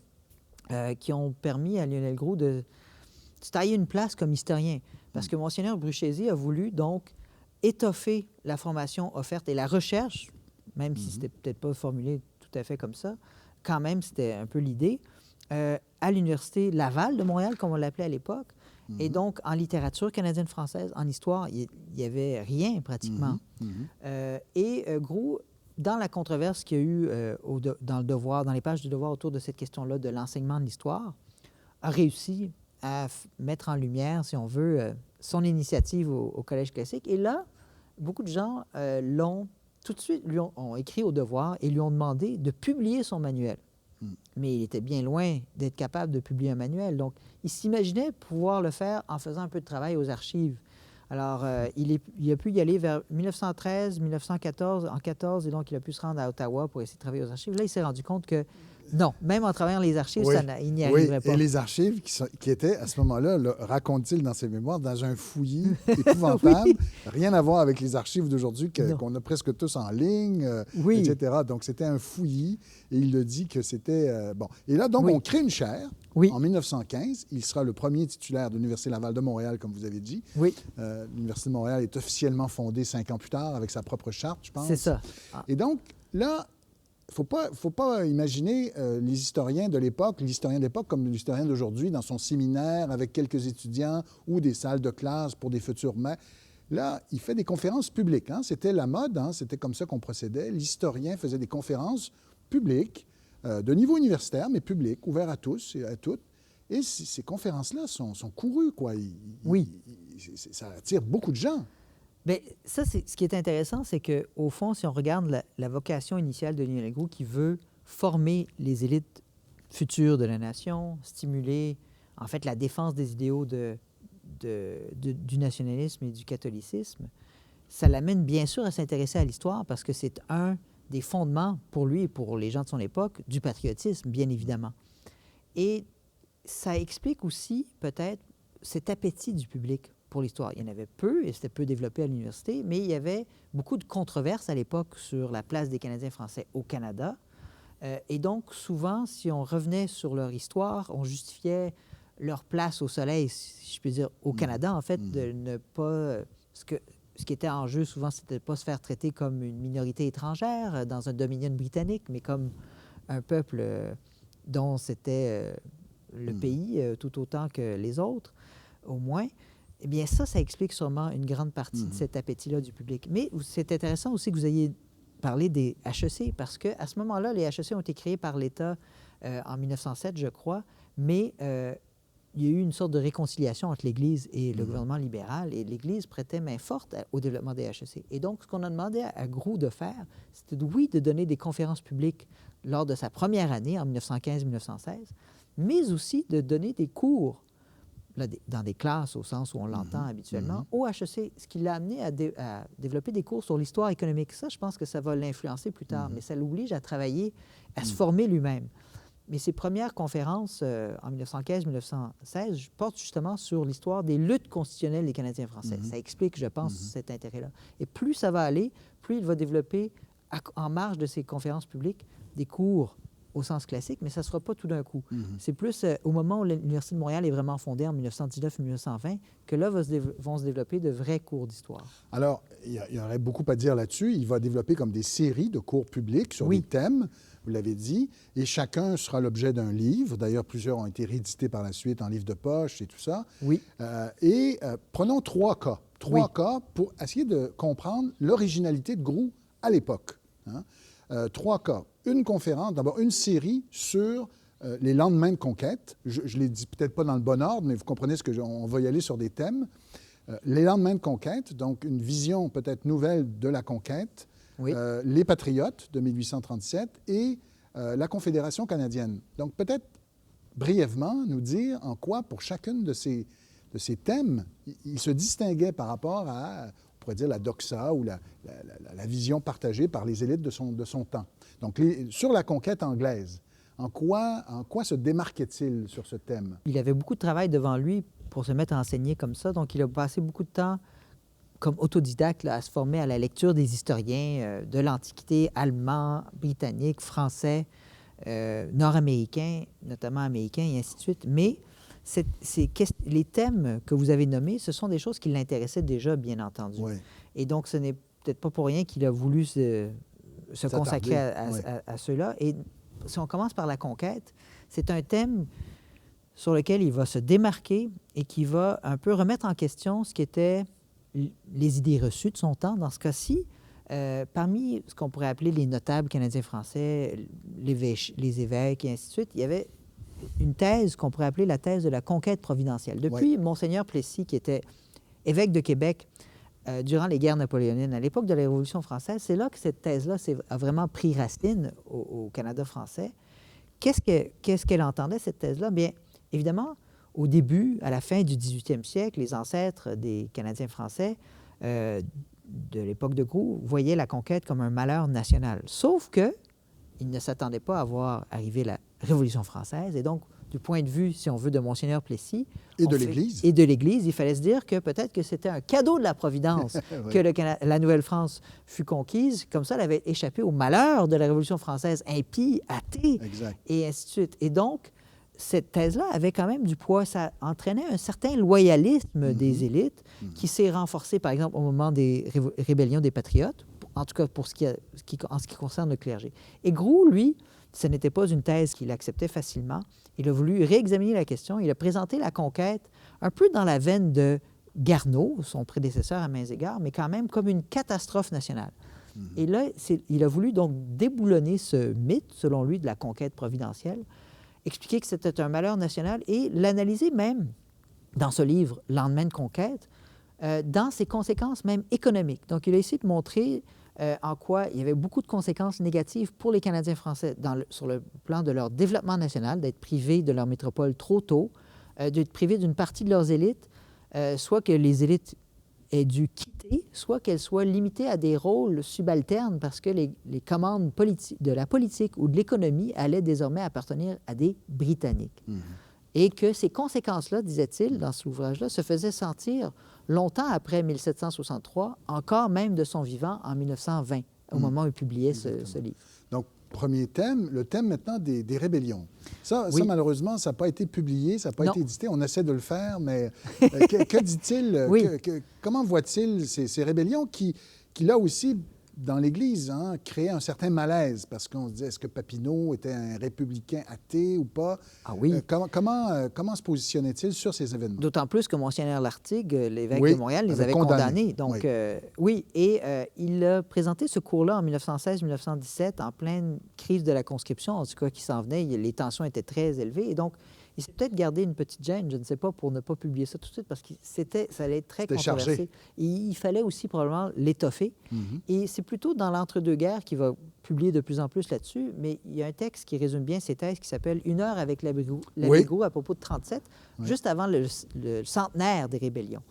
qui ont permis à Lionel Groulx de se tailler une place comme historien. Parce que Monseigneur Bruchézy a voulu donc étoffer la formation offerte et la recherche, même si c'était peut-être pas formulé tout à fait comme ça, quand même, c'était un peu l'idée, à l'Université Laval de Montréal, comme on l'appelait à l'époque. Et donc, en littérature canadienne-française, en histoire, il n'y avait rien pratiquement. Groulx, dans la controverse qu'il y a eu dans le Devoir, dans les pages du Devoir autour de cette question-là de l'enseignement de l'histoire, a réussi à mettre en lumière, si on veut, son initiative au Collège classique. Et là, beaucoup de gens tout de suite, ont écrit au Devoir et lui ont demandé de publier son manuel. Mais il était bien loin d'être capable de publier un manuel. Donc, il s'imaginait pouvoir le faire en faisant un peu de travail aux archives. Alors, il a pu y aller vers 1913, 1914, en 14, et donc il a pu se rendre à Ottawa pour essayer de travailler aux archives. Là, il s'est rendu compte que non, même en travaillant les archives, Oui, il n'y arriverait pas. Et les archives qui étaient, à ce moment-là, raconte-t-il dans ses mémoires, dans un fouillis épouvantable, rien à voir avec les archives d'aujourd'hui qu'on a presque tous en ligne, etc. Donc, c'était un fouillis, et il le dit que c'était... bon. Et là, donc, on crée une chaire. En 1915, il sera le premier titulaire de l'Université Laval de Montréal, comme vous avez dit. L'Université de Montréal est officiellement fondée 5 ans plus tard, avec sa propre charte, je pense. C'est ça. Et donc, là... Il ne faut pas imaginer les historiens de l'époque, l'historien de l'époque comme l'historien d'aujourd'hui, dans son séminaire avec quelques étudiants ou des salles de classe pour des futurs maîtres. Là, il fait des conférences publiques. Hein. C'était la mode, hein. C'était comme ça qu'on procédait. L'historien faisait des conférences publiques, de niveau universitaire, mais publiques, ouvertes à tous et à toutes. Et ces conférences-là sont courues, quoi. Ça attire beaucoup de gens. Bien, ça, ce qui est intéressant, c'est qu'au fond, si on regarde la vocation initiale de Lionel Groulx, qui veut former les élites futures de la nation, stimuler, en fait, la défense des idéaux du nationalisme et du catholicisme, ça l'amène bien sûr à s'intéresser à l'histoire parce que c'est un des fondements pour lui et pour les gens de son époque du patriotisme, bien évidemment. Et ça explique aussi, peut-être, cet appétit du public pour l'histoire. Il y en avait peu, et c'était peu développé à l'université, mais il y avait beaucoup de controverses à l'époque sur la place des Canadiens français au Canada. Et donc, souvent, si on revenait sur leur histoire, on justifiait leur place au soleil, si je peux dire, au Canada, en fait, de ne pas... Ce qui était en jeu, souvent, c'était de ne pas se faire traiter comme une minorité étrangère dans un dominion britannique, mais comme un peuple dont c'était le pays tout autant que les autres, au moins. Eh bien, ça explique sûrement une grande partie de cet appétit-là du public. Mais c'est intéressant aussi que vous ayez parlé des HEC, parce qu'à ce moment-là, les HEC ont été créés par l'État en 1907, je crois, mais il y a eu une sorte de réconciliation entre l'Église et le gouvernement libéral, et l'Église prêtait main forte au développement des HEC. Et donc, ce qu'on a demandé à Groulx de faire, c'était, de donner des conférences publiques lors de sa première année, en 1915-1916, mais aussi de donner des cours là, dans des classes, au sens où on l'entend habituellement, au HEC, ce qui l'a amené à développer des cours sur l'histoire économique. Ça, je pense que ça va l'influencer plus tard, mais ça l'oblige à travailler, à se former lui-même. Mais ses premières conférences en 1915-1916 portent justement sur l'histoire des luttes constitutionnelles des Canadiens français. Ça explique, je pense, cet intérêt-là. Et plus ça va aller, plus il va développer, en marge de ses conférences publiques, des cours au sens classique, mais ça ne sera pas tout d'un coup. C'est plus au moment où l'Université de Montréal est vraiment fondée, en 1919-1920, que là vont se développer de vrais cours d'histoire. Alors, il y aurait beaucoup à dire là-dessus. Il va développer comme des séries de cours publics sur des thèmes, vous l'avez dit, et chacun sera l'objet d'un livre. D'ailleurs, plusieurs ont été réédités par la suite en livre de poche et tout ça. Prenons 3 cas. 3 cas pour essayer de comprendre l'originalité de Groulx à l'époque. 3 cas. Une conférence, d'abord une série sur les lendemains de conquête. Je ne les dis peut-être pas dans le bon ordre, mais vous comprenez on va y aller sur des thèmes. Les lendemains de conquête, donc une vision peut-être nouvelle de la conquête, les Patriotes de 1837 et la Confédération canadienne. Donc peut-être brièvement nous dire en quoi, pour chacune de ces thèmes, il se distinguait par rapport à, on pourrait dire, la doxa ou la vision partagée par les élites de son temps. Donc, sur la conquête anglaise, En quoi se démarquait-il sur ce thème? Il avait beaucoup de travail devant lui pour se mettre à enseigner comme ça, donc il a passé beaucoup de temps comme autodidacte là, à se former à la lecture des historiens de l'Antiquité, allemands, britanniques, français, nord-américains, notamment américains, et ainsi de suite. Mais les thèmes que vous avez nommés, ce sont des choses qui l'intéressaient déjà, bien entendu. Oui. Et donc, ce n'est peut-être pas pour rien qu'il a voulu se consacrer à ceux-là. Et si on commence par la conquête, c'est un thème sur lequel il va se démarquer et qui va un peu remettre en question ce qui était les idées reçues de son temps. Dans ce cas-ci, parmi ce qu'on pourrait appeler les notables canadiens-français, les évêques et ainsi de suite, il y avait une thèse qu'on pourrait appeler la thèse de la conquête providentielle. Depuis Monseigneur Plessis, qui était évêque de Québec durant les guerres napoléoniennes, à l'époque de la Révolution française, c'est là que cette thèse-là a vraiment pris racine au Canada français. Qu'est-ce qu'elle entendait, cette thèse-là? Bien, évidemment, au début, à la fin du 18e siècle, les ancêtres des Canadiens français de l'époque de Groulx voyaient la conquête comme un malheur national. Sauf qu'ils ne s'attendaient pas à voir arriver la Révolution française. Et donc, du point de vue, si on veut, de Monseigneur Plessis... Et de l'Église. Et de l'Église, il fallait se dire que peut-être que c'était un cadeau de la Providence oui. que la Nouvelle-France fut conquise. Comme ça, elle avait échappé au malheur de la Révolution française, impie, athée, exact. Et ainsi de suite. Et donc, cette thèse-là avait quand même du poids. Ça entraînait un certain loyalisme des élites qui s'est renforcé, par exemple, au moment des rébellions des Patriotes, en tout cas pour en ce qui concerne le clergé. Et Groulx, lui, ce n'était pas une thèse qu'il acceptait facilement. Il a voulu réexaminer la question. Il a présenté la conquête un peu dans la veine de Garneau, son prédécesseur à mains égards, mais quand même comme une catastrophe nationale. Et là, il a voulu donc déboulonner ce mythe, selon lui, de la conquête providentielle, expliquer que c'était un malheur national et l'analyser même dans ce livre, Lendemain de conquête, dans ses conséquences même économiques. Donc, il a essayé de montrer en quoi il y avait beaucoup de conséquences négatives pour les Canadiens français sur le plan de leur développement national, d'être privés de leur métropole trop tôt, d'être privés d'une partie de leurs élites, soit que les élites aient dû quitter, soit qu'elles soient limitées à des rôles subalternes parce que les commandes de la politique ou de l'économie allaient désormais appartenir à des Britanniques. Et que ces conséquences-là, disait-il dans cet ouvrage-là, se faisaient sentir longtemps après 1763, encore même de son vivant en 1920, au moment où il publiait ce livre. Donc, premier thème, le thème maintenant des rébellions. Ça, malheureusement, ça n'a pas été publié, ça n'a pas été édité. On essaie de le faire, mais que dit-il? Comment voit-il ces rébellions qui, là aussi, dans l'Église, créaient un certain malaise? Parce qu'on se disait, est-ce que Papineau était un républicain athée ou pas? Ah oui. Comment se positionnait-il sur ces événements? D'autant plus que Monseigneur Lartigue, l'évêque de Montréal, les avait condamnés. Donc, il a présenté ce cours-là en 1916-1917, en pleine crise de la conscription, en tout cas qui s'en venait. Les tensions étaient très élevées. Et donc, il s'est peut-être gardé une petite gêne, je ne sais pas, pour ne pas publier ça tout de suite, parce que ça allait être très controversé. Chargé. Et il fallait aussi probablement l'étoffer. Et c'est plutôt dans l'entre-deux-guerres qu'il va publier de plus en plus là-dessus, mais il y a un texte qui résume bien ces thèses qui s'appelle « Une heure avec l'abbé Groulx à propos de 37, juste avant le centenaire des rébellions.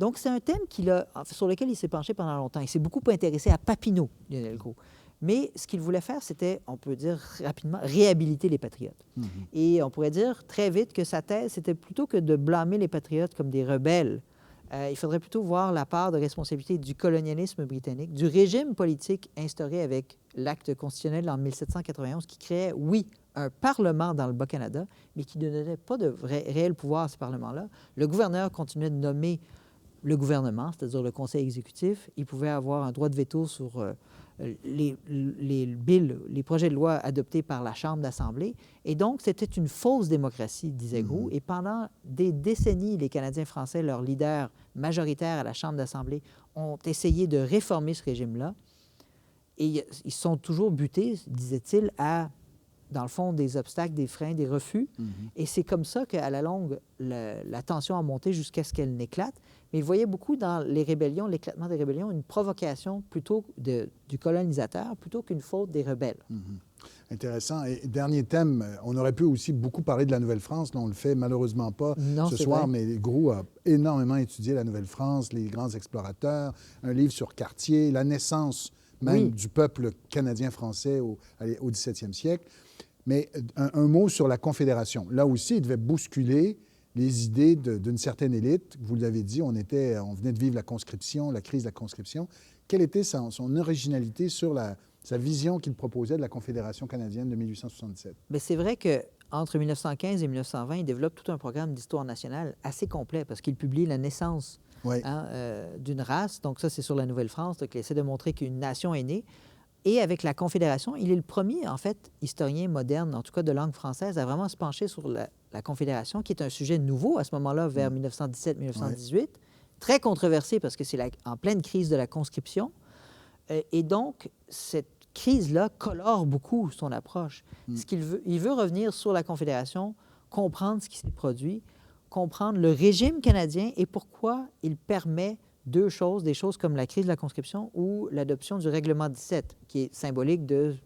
Donc, c'est un thème sur lequel il s'est penché pendant longtemps. Il s'est beaucoup intéressé à Papineau, Lionel Groulx. Mais ce qu'il voulait faire, c'était, on peut dire rapidement, réhabiliter les patriotes. Et on pourrait dire très vite que sa thèse, c'était plutôt que de blâmer les patriotes comme des rebelles. Il faudrait plutôt voir la part de responsabilité du colonialisme britannique, du régime politique instauré avec l'acte constitutionnel en 1791 qui créait, oui, un parlement dans le Bas-Canada, mais qui ne donnait pas de réel pouvoir à ce parlement-là. Le gouverneur continuait de nommer le gouvernement, c'est-à-dire le conseil exécutif. Il pouvait avoir un droit de veto sur les projets de loi adoptés par la Chambre d'Assemblée. Et donc, c'était une fausse démocratie, disait Groulx. Et pendant des décennies, les Canadiens français, leurs leaders majoritaires à la Chambre d'Assemblée, ont essayé de réformer ce régime-là. Et ils sont toujours butés, disait-il, à, dans le fond, des obstacles, des freins, des refus. Et c'est comme ça qu'à la longue, la tension a monté jusqu'à ce qu'elle n'éclate. Mais il voyait beaucoup dans les rébellions, l'éclatement des rébellions, une provocation plutôt du colonisateur plutôt qu'une faute des rebelles. Intéressant. Et dernier thème, on aurait pu aussi beaucoup parler de la Nouvelle-France. On ne le fait malheureusement pas ce soir, mais Groulx a énormément étudié la Nouvelle-France, les grands explorateurs, un livre sur Cartier, la naissance même du peuple canadien-français au XVIIe siècle. Mais un mot sur la Confédération. Là aussi, il devait bousculer les idées d'une certaine élite. Vous l'avez dit, on venait de vivre la conscription, la crise de la conscription. Quelle était son originalité sur sa vision qu'il proposait de la Confédération canadienne de 1877? Bien, c'est vrai qu'entre 1915 et 1920, il développe tout un programme d'histoire nationale assez complet parce qu'il publie la naissance d'une race. Donc ça, c'est sur la Nouvelle-France. Donc il essaie de montrer qu'une nation est née. Et avec la Confédération, il est le premier, en fait, historien moderne, en tout cas de langue française, à vraiment se pencher sur la Confédération, qui est un sujet nouveau à ce moment-là, vers 1917-1918, très controversé parce que c'est en pleine crise de la conscription. Et donc, cette crise-là colore beaucoup son approche. Il veut revenir sur la Confédération, comprendre ce qui s'est produit, comprendre le régime canadien et pourquoi il permet deux choses, des choses comme la crise de la conscription ou l'adoption du règlement 17, qui est symbolique de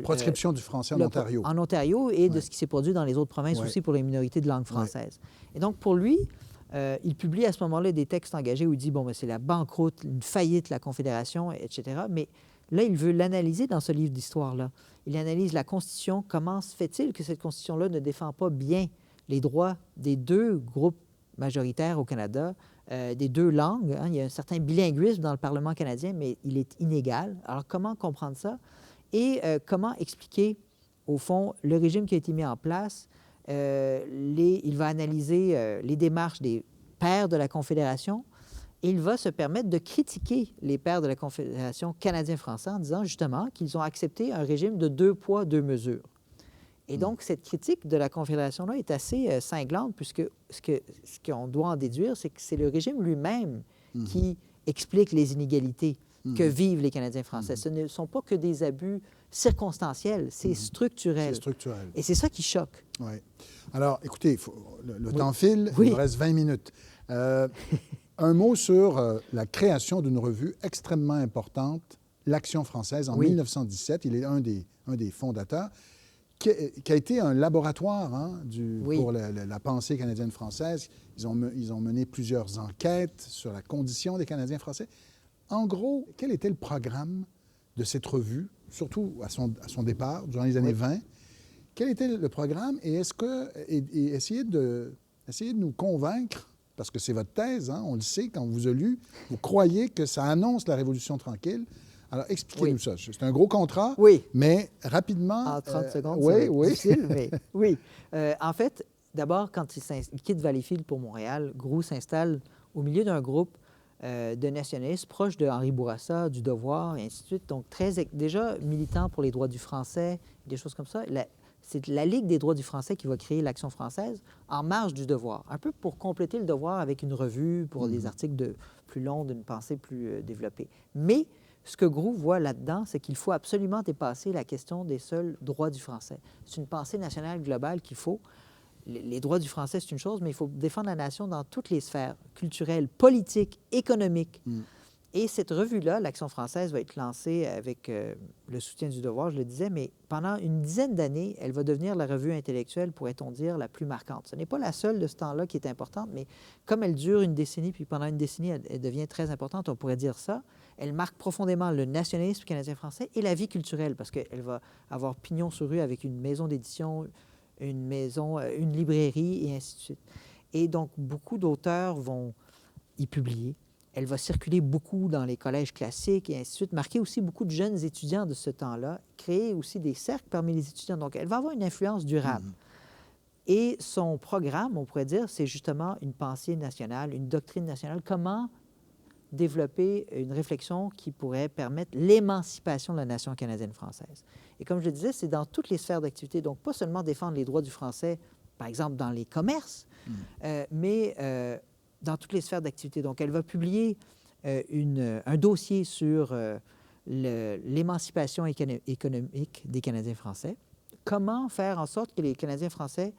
proscription du français en Ontario. En Ontario et de ce qui s'est produit dans les autres provinces aussi pour les minorités de langue française. Et donc, pour lui, il publie à ce moment-là des textes engagés où il dit, bon, ben, c'est la banqueroute, une faillite, la Confédération, etc. Mais là, il veut l'analyser dans ce livre d'histoire-là. Il analyse la Constitution. Comment se fait-il que cette Constitution-là ne défend pas bien les droits des deux groupes majoritaires au Canada, des deux langues. Il y a un certain bilinguisme dans le Parlement canadien, mais il est inégal. Alors, comment comprendre ça? Et comment expliquer, au fond, le régime qui a été mis en place? Il va analyser les démarches des pères de la Confédération et il va se permettre de critiquer les pères de la Confédération canadien-français en disant justement qu'ils ont accepté un régime de deux poids, deux mesures. Et donc, cette critique de la Confédération-là est assez cinglante, puisque ce qu'on doit en déduire, c'est que c'est le régime lui-même qui explique les inégalités que vivent les Canadiens français. Ce ne sont pas que des abus circonstanciels, c'est structurel. C'est structurel. Et c'est ça qui choque. Oui. Alors, écoutez, le temps file, il nous reste 20 minutes. Un mot sur la création d'une revue extrêmement importante, l'Action française, en 1917. Il est un des fondateurs. Qui a été un laboratoire pour la pensée canadienne-française. Ils ont mené plusieurs enquêtes sur la condition des Canadiens français. En gros, quel était le programme de cette revue, surtout à son départ, durant les années 20? Quel était le programme et essayez de nous convaincre, parce que c'est votre thèse, on le sait, quand on vous a lu, vous croyez que ça annonce la Révolution tranquille. Alors, expliquez-nous ça. C'est un gros contrat, mais rapidement... En 30 secondes, c'est difficile, mais oui. En fait, d'abord, quand il quitte Valleyfield pour Montréal, Groulx s'installe au milieu d'un groupe de nationalistes proches de Henri Bourassa, du Devoir, et ainsi de suite. Donc, déjà militant pour les droits du français, des choses comme ça. C'est la Ligue des droits du français qui va créer l'Action française en marge du Devoir, un peu pour compléter le Devoir avec une revue, pour des articles plus longs, d'une pensée plus développée. Mais ce que Groulx voit là-dedans, c'est qu'il faut absolument dépasser la question des seuls droits du français. C'est une pensée nationale globale qu'il faut. Les droits du français, c'est une chose, mais il faut défendre la nation dans toutes les sphères culturelles, politiques, économiques. Et cette revue-là, l'Action française, va être lancée avec le soutien du Devoir, je le disais, mais pendant une dizaine d'années, elle va devenir la revue intellectuelle, pourrait-on dire, la plus marquante. Ce n'est pas la seule de ce temps-là qui est importante, mais comme elle dure une décennie, puis pendant une décennie, elle devient très importante, on pourrait dire ça, elle marque profondément le nationalisme canadien-français et la vie culturelle, parce qu'elle va avoir pignon sur rue avec une maison d'édition, une librairie, et ainsi de suite. Et donc, beaucoup d'auteurs vont y publier. Elle va circuler beaucoup dans les collèges classiques et ainsi de suite, marquer aussi beaucoup de jeunes étudiants de ce temps-là, créer aussi des cercles parmi les étudiants. Donc, elle va avoir une influence durable. Et son programme, on pourrait dire, c'est justement une pensée nationale, une doctrine nationale. Comment développer une réflexion qui pourrait permettre l'émancipation de la nation canadienne-française. Et comme je le disais, c'est dans toutes les sphères d'activité. Donc, pas seulement défendre les droits du français, par exemple, dans les commerces, mais dans toutes les sphères d'activité. Donc, elle va publier un dossier sur l'émancipation économique des Canadiens français. Comment faire en sorte que les Canadiens français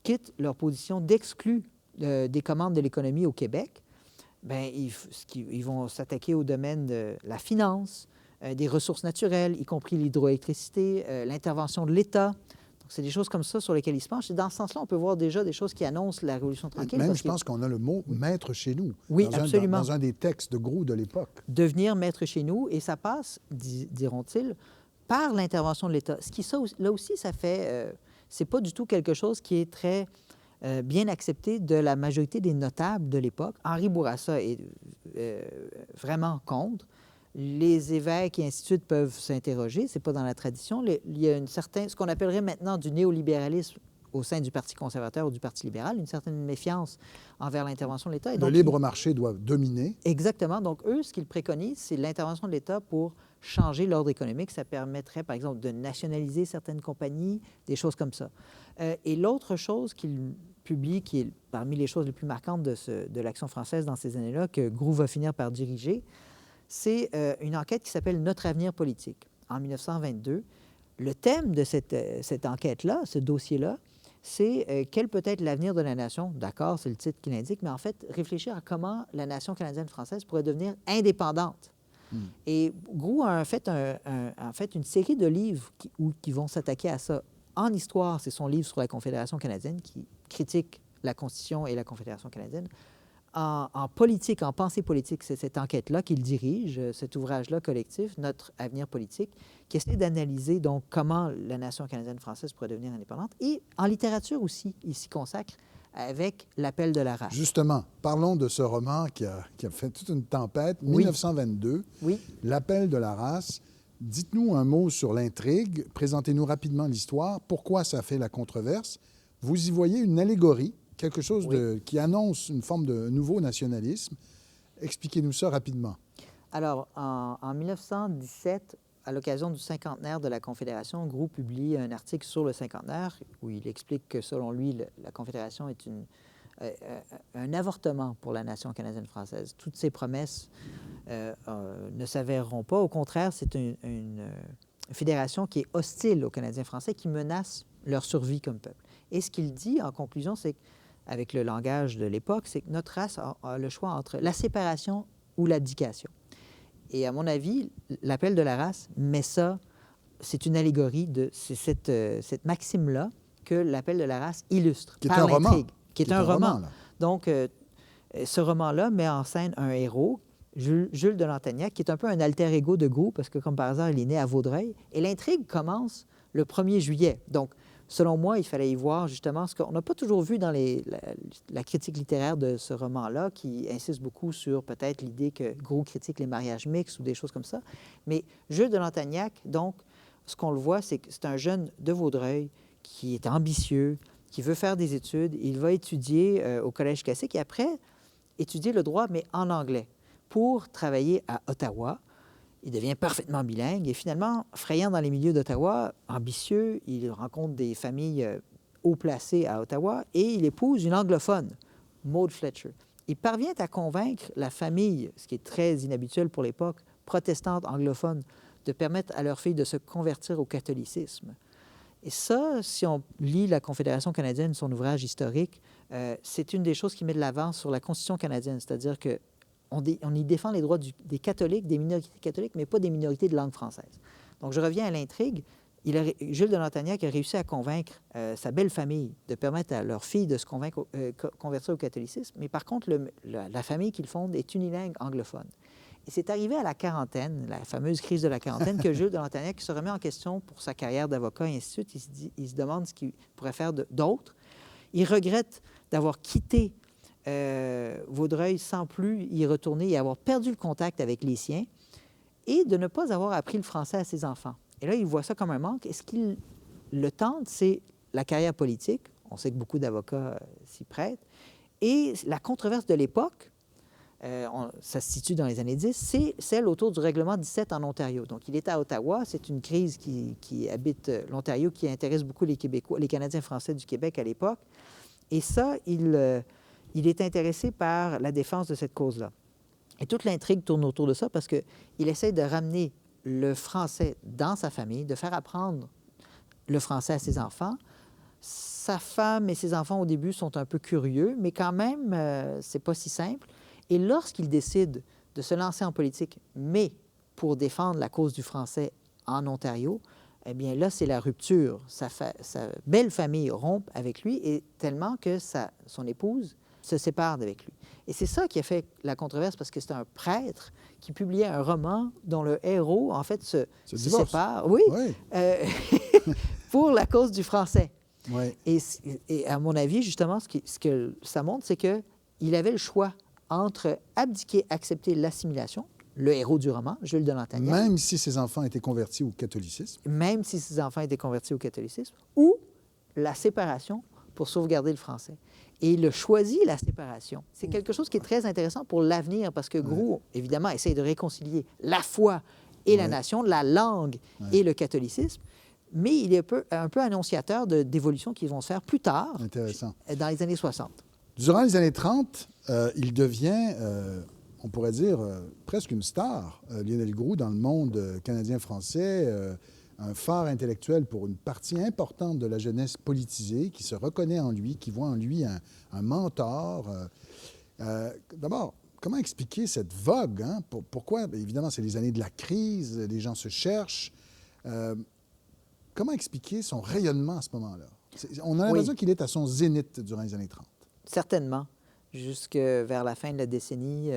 quittent leur position d'exclus des commandes de l'économie au Québec? Bien, ils vont s'attaquer au domaine de la finance, des ressources naturelles, y compris l'hydroélectricité, l'intervention de l'État. Donc, c'est des choses comme ça sur lesquelles ils se penchent. Et dans ce sens-là, on peut voir déjà des choses qui annoncent la Révolution tranquille. Même, je pense qu'on a le mot « maître chez nous ». Oui, absolument. Dans un des textes de Groulx de l'époque. Devenir maître chez nous, et ça passe, diront-ils, par l'intervention de l'État. Ce qui, ça, là aussi, ça fait... c'est pas du tout quelque chose qui est très bien accepté de la majorité des notables de l'époque. Henri Bourassa est vraiment contre. Les évêques et ainsi de suite peuvent s'interroger, c'est pas dans la tradition. Il y a ce qu'on appellerait maintenant du néolibéralisme au sein du Parti conservateur ou du Parti libéral, une certaine méfiance envers l'intervention de l'État. Le libre marché doit dominer. Exactement. Donc, eux, ce qu'ils préconisent, c'est l'intervention de l'État pour changer l'ordre économique. Ça permettrait, par exemple, de nationaliser certaines compagnies, des choses comme ça. Et l'autre chose qu'ils publient, qui est parmi les choses les plus marquantes de l'Action française dans ces années-là, que Groulx va finir par diriger, c'est une enquête qui s'appelle « Notre avenir politique » en 1922. Le thème de cette enquête-là, ce dossier-là, c'est quel peut être l'avenir de la nation. D'accord, c'est le titre qui l'indique, mais en fait, réfléchir à comment la nation canadienne-française pourrait devenir indépendante. Et Groulx a fait une série de livres qui vont s'attaquer à ça. En histoire, c'est son livre sur la Confédération canadienne qui critique la Constitution et la Confédération canadienne. En politique, en pensée politique, c'est cette enquête-là qu'il dirige, cet ouvrage-là collectif, Notre avenir politique, qui essaie d'analyser donc comment la nation canadienne-française pourrait devenir indépendante. Et en littérature aussi, il s'y consacre avec L'Appel de la race. Justement, parlons de ce roman qui a fait toute une tempête, Oui. 1922, Oui. L'Appel de la race. Dites-nous un mot sur l'intrigue, présentez-nous rapidement l'histoire, pourquoi ça fait la controverse. Vous y voyez une allégorie, quelque chose qui annonce une forme de nouveau nationalisme. Expliquez-nous ça rapidement. Alors, en 1917, à l'occasion du cinquantenaire de la Confédération, Groulx publie un article sur le cinquantenaire où il explique que, selon lui, la Confédération est un avortement pour la nation canadienne-française. Toutes ses promesses ne s'avéreront pas. Au contraire, c'est une fédération qui est hostile aux Canadiens français, qui menace leur survie comme peuple. Et ce qu'il dit, en conclusion, c'est qu'avec le langage de l'époque, c'est que notre race a le choix entre la séparation ou l'abdication. Et à mon avis, l'appel de la race met ça, c'est une allégorie de cette maxime-là que l'appel de la race illustre qui est par un roman. Qui est un roman. Là. Donc, ce roman-là met en scène un héros, Jules de Lantagnac, qui est un peu un alter ego de Groulx, parce que, comme par hasard, il est né à Vaudreuil. Et l'intrigue commence le 1er juillet. Donc, selon moi, il fallait y voir justement ce qu'on n'a pas toujours vu dans la critique littéraire de ce roman-là, qui insiste beaucoup sur peut-être l'idée que Groulx critique les mariages mixtes ou des choses comme ça. Mais Jules de Lantagnac, donc, ce qu'on le voit, c'est que c'est un jeune de Vaudreuil qui est ambitieux, qui veut faire des études. Il va étudier au Collège classique et après, étudier le droit, mais en anglais, pour travailler à Ottawa. Il devient parfaitement bilingue et finalement, frayant dans les milieux d'Ottawa, ambitieux, il rencontre des familles haut placées à Ottawa et il épouse une anglophone, Maud Fletcher. Il parvient à convaincre la famille, ce qui est très inhabituel pour l'époque, protestante anglophone, de permettre à leur fille de se convertir au catholicisme. Et ça, si on lit la Confédération canadienne, son ouvrage historique, c'est une des choses qui met de l'avant sur la Constitution canadienne, c'est-à-dire que on y défend les droits des catholiques, des minorités catholiques, mais pas des minorités de langue française. Donc, je reviens à l'intrigue. Jules de Lantagnac a réussi à convaincre sa belle famille de permettre à leur fille de se convertir au catholicisme. Mais par contre, la famille qu'il fonde est unilingue anglophone. Et c'est arrivé à la quarantaine, la fameuse crise de la quarantaine, que Jules de Lantagnac se remet en question pour sa carrière d'avocat et ainsi de suite. Il se demande ce qu'il pourrait faire d'autre. Il regrette d'avoir quitté Vaudreuil sans plus y retourner et avoir perdu le contact avec les siens et de ne pas avoir appris le français à ses enfants. Et là, il voit ça comme un manque. Et ce qu'il le tente, c'est la carrière politique. On sait que beaucoup d'avocats s'y prêtent. Et la controverse de l'époque, ça se situe dans les années 10, c'est celle autour du règlement 17 en Ontario. Donc, il est à Ottawa. C'est une crise qui habite l'Ontario, qui intéresse beaucoup les Québécois, les Canadiens français du Québec à l'époque. Et ça, il est intéressé par la défense de cette cause-là. Et toute l'intrigue tourne autour de ça parce qu'il essaie de ramener le français dans sa famille, de faire apprendre le français à ses enfants. Sa femme et ses enfants, au début, sont un peu curieux, mais quand même, c'est pas si simple. Et lorsqu'il décide de se lancer en politique, mais pour défendre la cause du français en Ontario, eh bien là, c'est la rupture. Sa belle famille rompt avec lui, et tellement que son épouse se sépare d'avec lui. Et c'est ça qui a fait la controverse, parce que c'est un prêtre qui publiait un roman dont le héros, en fait, se sépare, oui, pour la cause du français. Oui. Et à mon avis, justement, ce que ça montre, c'est qu'il avait le choix entre abdiquer, accepter l'assimilation, le héros du roman, Jules de Lantagnac. Même si ses enfants étaient convertis au catholicisme. Même si ses enfants étaient convertis au catholicisme, ou la séparation pour sauvegarder le français. Et il a choisi la séparation. C'est quelque chose qui est très intéressant pour l'avenir, parce que Groulx, évidemment, essaye de réconcilier la foi et la nation, la langue et le catholicisme, mais il est un peu annonciateur d'évolutions qui vont se faire plus tard, dans les années 60. Durant les années 30, il devient, on pourrait dire, presque une star, Lionel Groulx, dans le monde canadien-français, un phare intellectuel pour une partie importante de la jeunesse politisée qui se reconnaît en lui, qui voit en lui un mentor. D'abord, comment expliquer cette vogue? Hein? Pourquoi? Bien, évidemment, c'est les années de la crise, les gens se cherchent. Comment expliquer son rayonnement à ce moment-là? On a l'impression qu'il est à son zénith durant les années 30. Certainement. Jusque vers la fin de la décennie.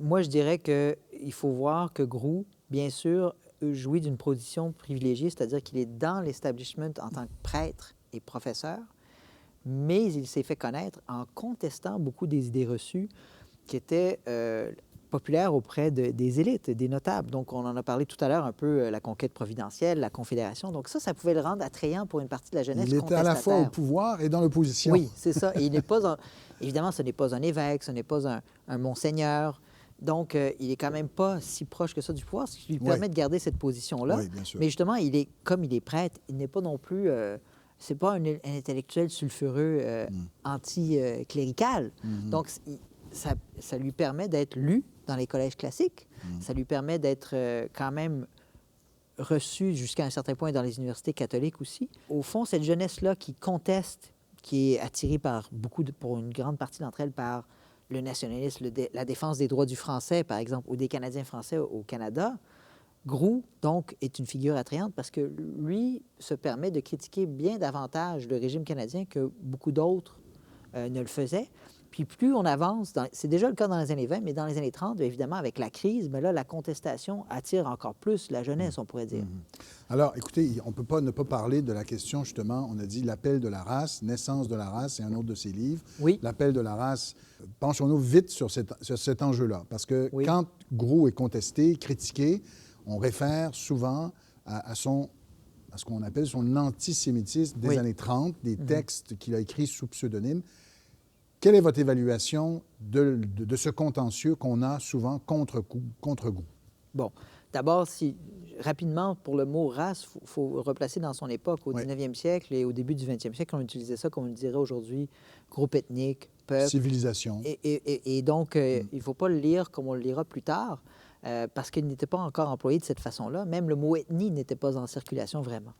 Moi, je dirais qu'il faut voir que Groulx, bien sûr, jouit d'une position privilégiée, c'est-à-dire qu'il est dans l'establishment en tant que prêtre et professeur, mais il s'est fait connaître en contestant beaucoup des idées reçues qui étaient populaires auprès des élites, des notables. Donc, on en a parlé tout à l'heure un peu, la conquête providentielle, la Confédération. Donc ça pouvait le rendre attrayant pour une partie de la jeunesse contestataire. Il était à la fois au pouvoir et dans l'opposition. Oui, c'est ça. Et il n'est pas évidemment, ce n'est pas un évêque, ce n'est pas un monseigneur. Donc, il n'est quand même pas si proche que ça du pouvoir, ce qui lui permet de garder cette position-là. Oui, bien sûr. Mais justement, comme il est prêtre, il n'est pas non plus... c'est pas un intellectuel sulfureux anti-clérical. Donc, ça lui permet d'être lu dans les collèges classiques. Ça lui permet d'être quand même reçu jusqu'à un certain point dans les universités catholiques aussi. Au fond, cette jeunesse-là qui conteste, qui est attirée pour une grande partie d'entre elles, par le nationalisme, la défense des droits du français, par exemple, ou des Canadiens français au Canada, Groulx, donc, est une figure attrayante parce que lui se permet de critiquer bien davantage le régime canadien que beaucoup d'autres ne le faisaient. Puis plus on avance, c'est déjà le cas dans les années 20, mais dans les années 30, évidemment, avec la crise, mais là, la contestation attire encore plus la jeunesse, on pourrait dire. Alors, écoutez, on ne peut pas ne pas parler de la question, justement, on a dit l'appel de la race, naissance de la race, c'est un autre de ses livres. Oui. L'appel de la race, penchons-nous vite sur cet enjeu-là, parce que quand Groulx est contesté, critiqué, on réfère souvent à ce qu'on appelle son antisémitisme des années 30, des textes qu'il a écrits sous pseudonyme. Quelle est votre évaluation de ce contentieux qu'on a souvent contre Groulx? Bon, d'abord, rapidement, pour le mot « race », il faut replacer dans son époque. Au 19e siècle et au début du 20e siècle, on utilisait ça comme on le dirait aujourd'hui, groupe ethnique, peuple. Civilisation. Et donc, il ne faut pas le lire comme on le lira plus tard, parce qu'il n'était pas encore employé de cette façon-là. Même le mot « ethnie » n'était pas en circulation vraiment.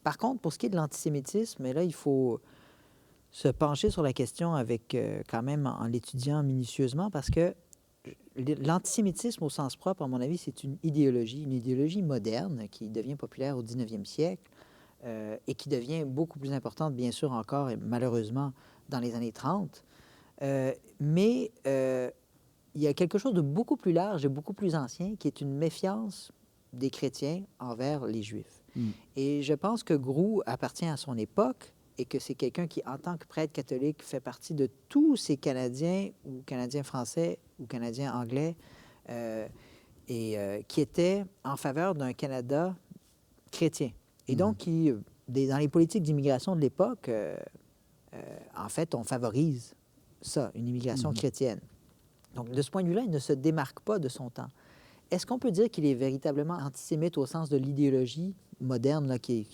Par contre, pour ce qui est de l'antisémitisme, là, il faut se pencher sur la question avec quand même en l'étudiant minutieusement, parce que l'antisémitisme au sens propre, à mon avis, c'est une idéologie moderne qui devient populaire au 19e siècle et qui devient beaucoup plus importante, bien sûr, encore, et malheureusement, dans les années 30. Mais il y a quelque chose de beaucoup plus large et beaucoup plus ancien qui est une méfiance des chrétiens envers les Juifs. Et je pense que Groulx appartient à son époque et que c'est quelqu'un qui, en tant que prêtre catholique, fait partie de tous ces Canadiens ou Canadiens français ou Canadiens anglais qui étaient en faveur d'un Canada chrétien. Et donc, dans les politiques d'immigration de l'époque, en fait, on favorise ça, une immigration chrétienne. Donc, de ce point de vue-là, il ne se démarque pas de son temps. Est-ce qu'on peut dire qu'il est véritablement antisémite au sens de l'idéologie moderne là, qui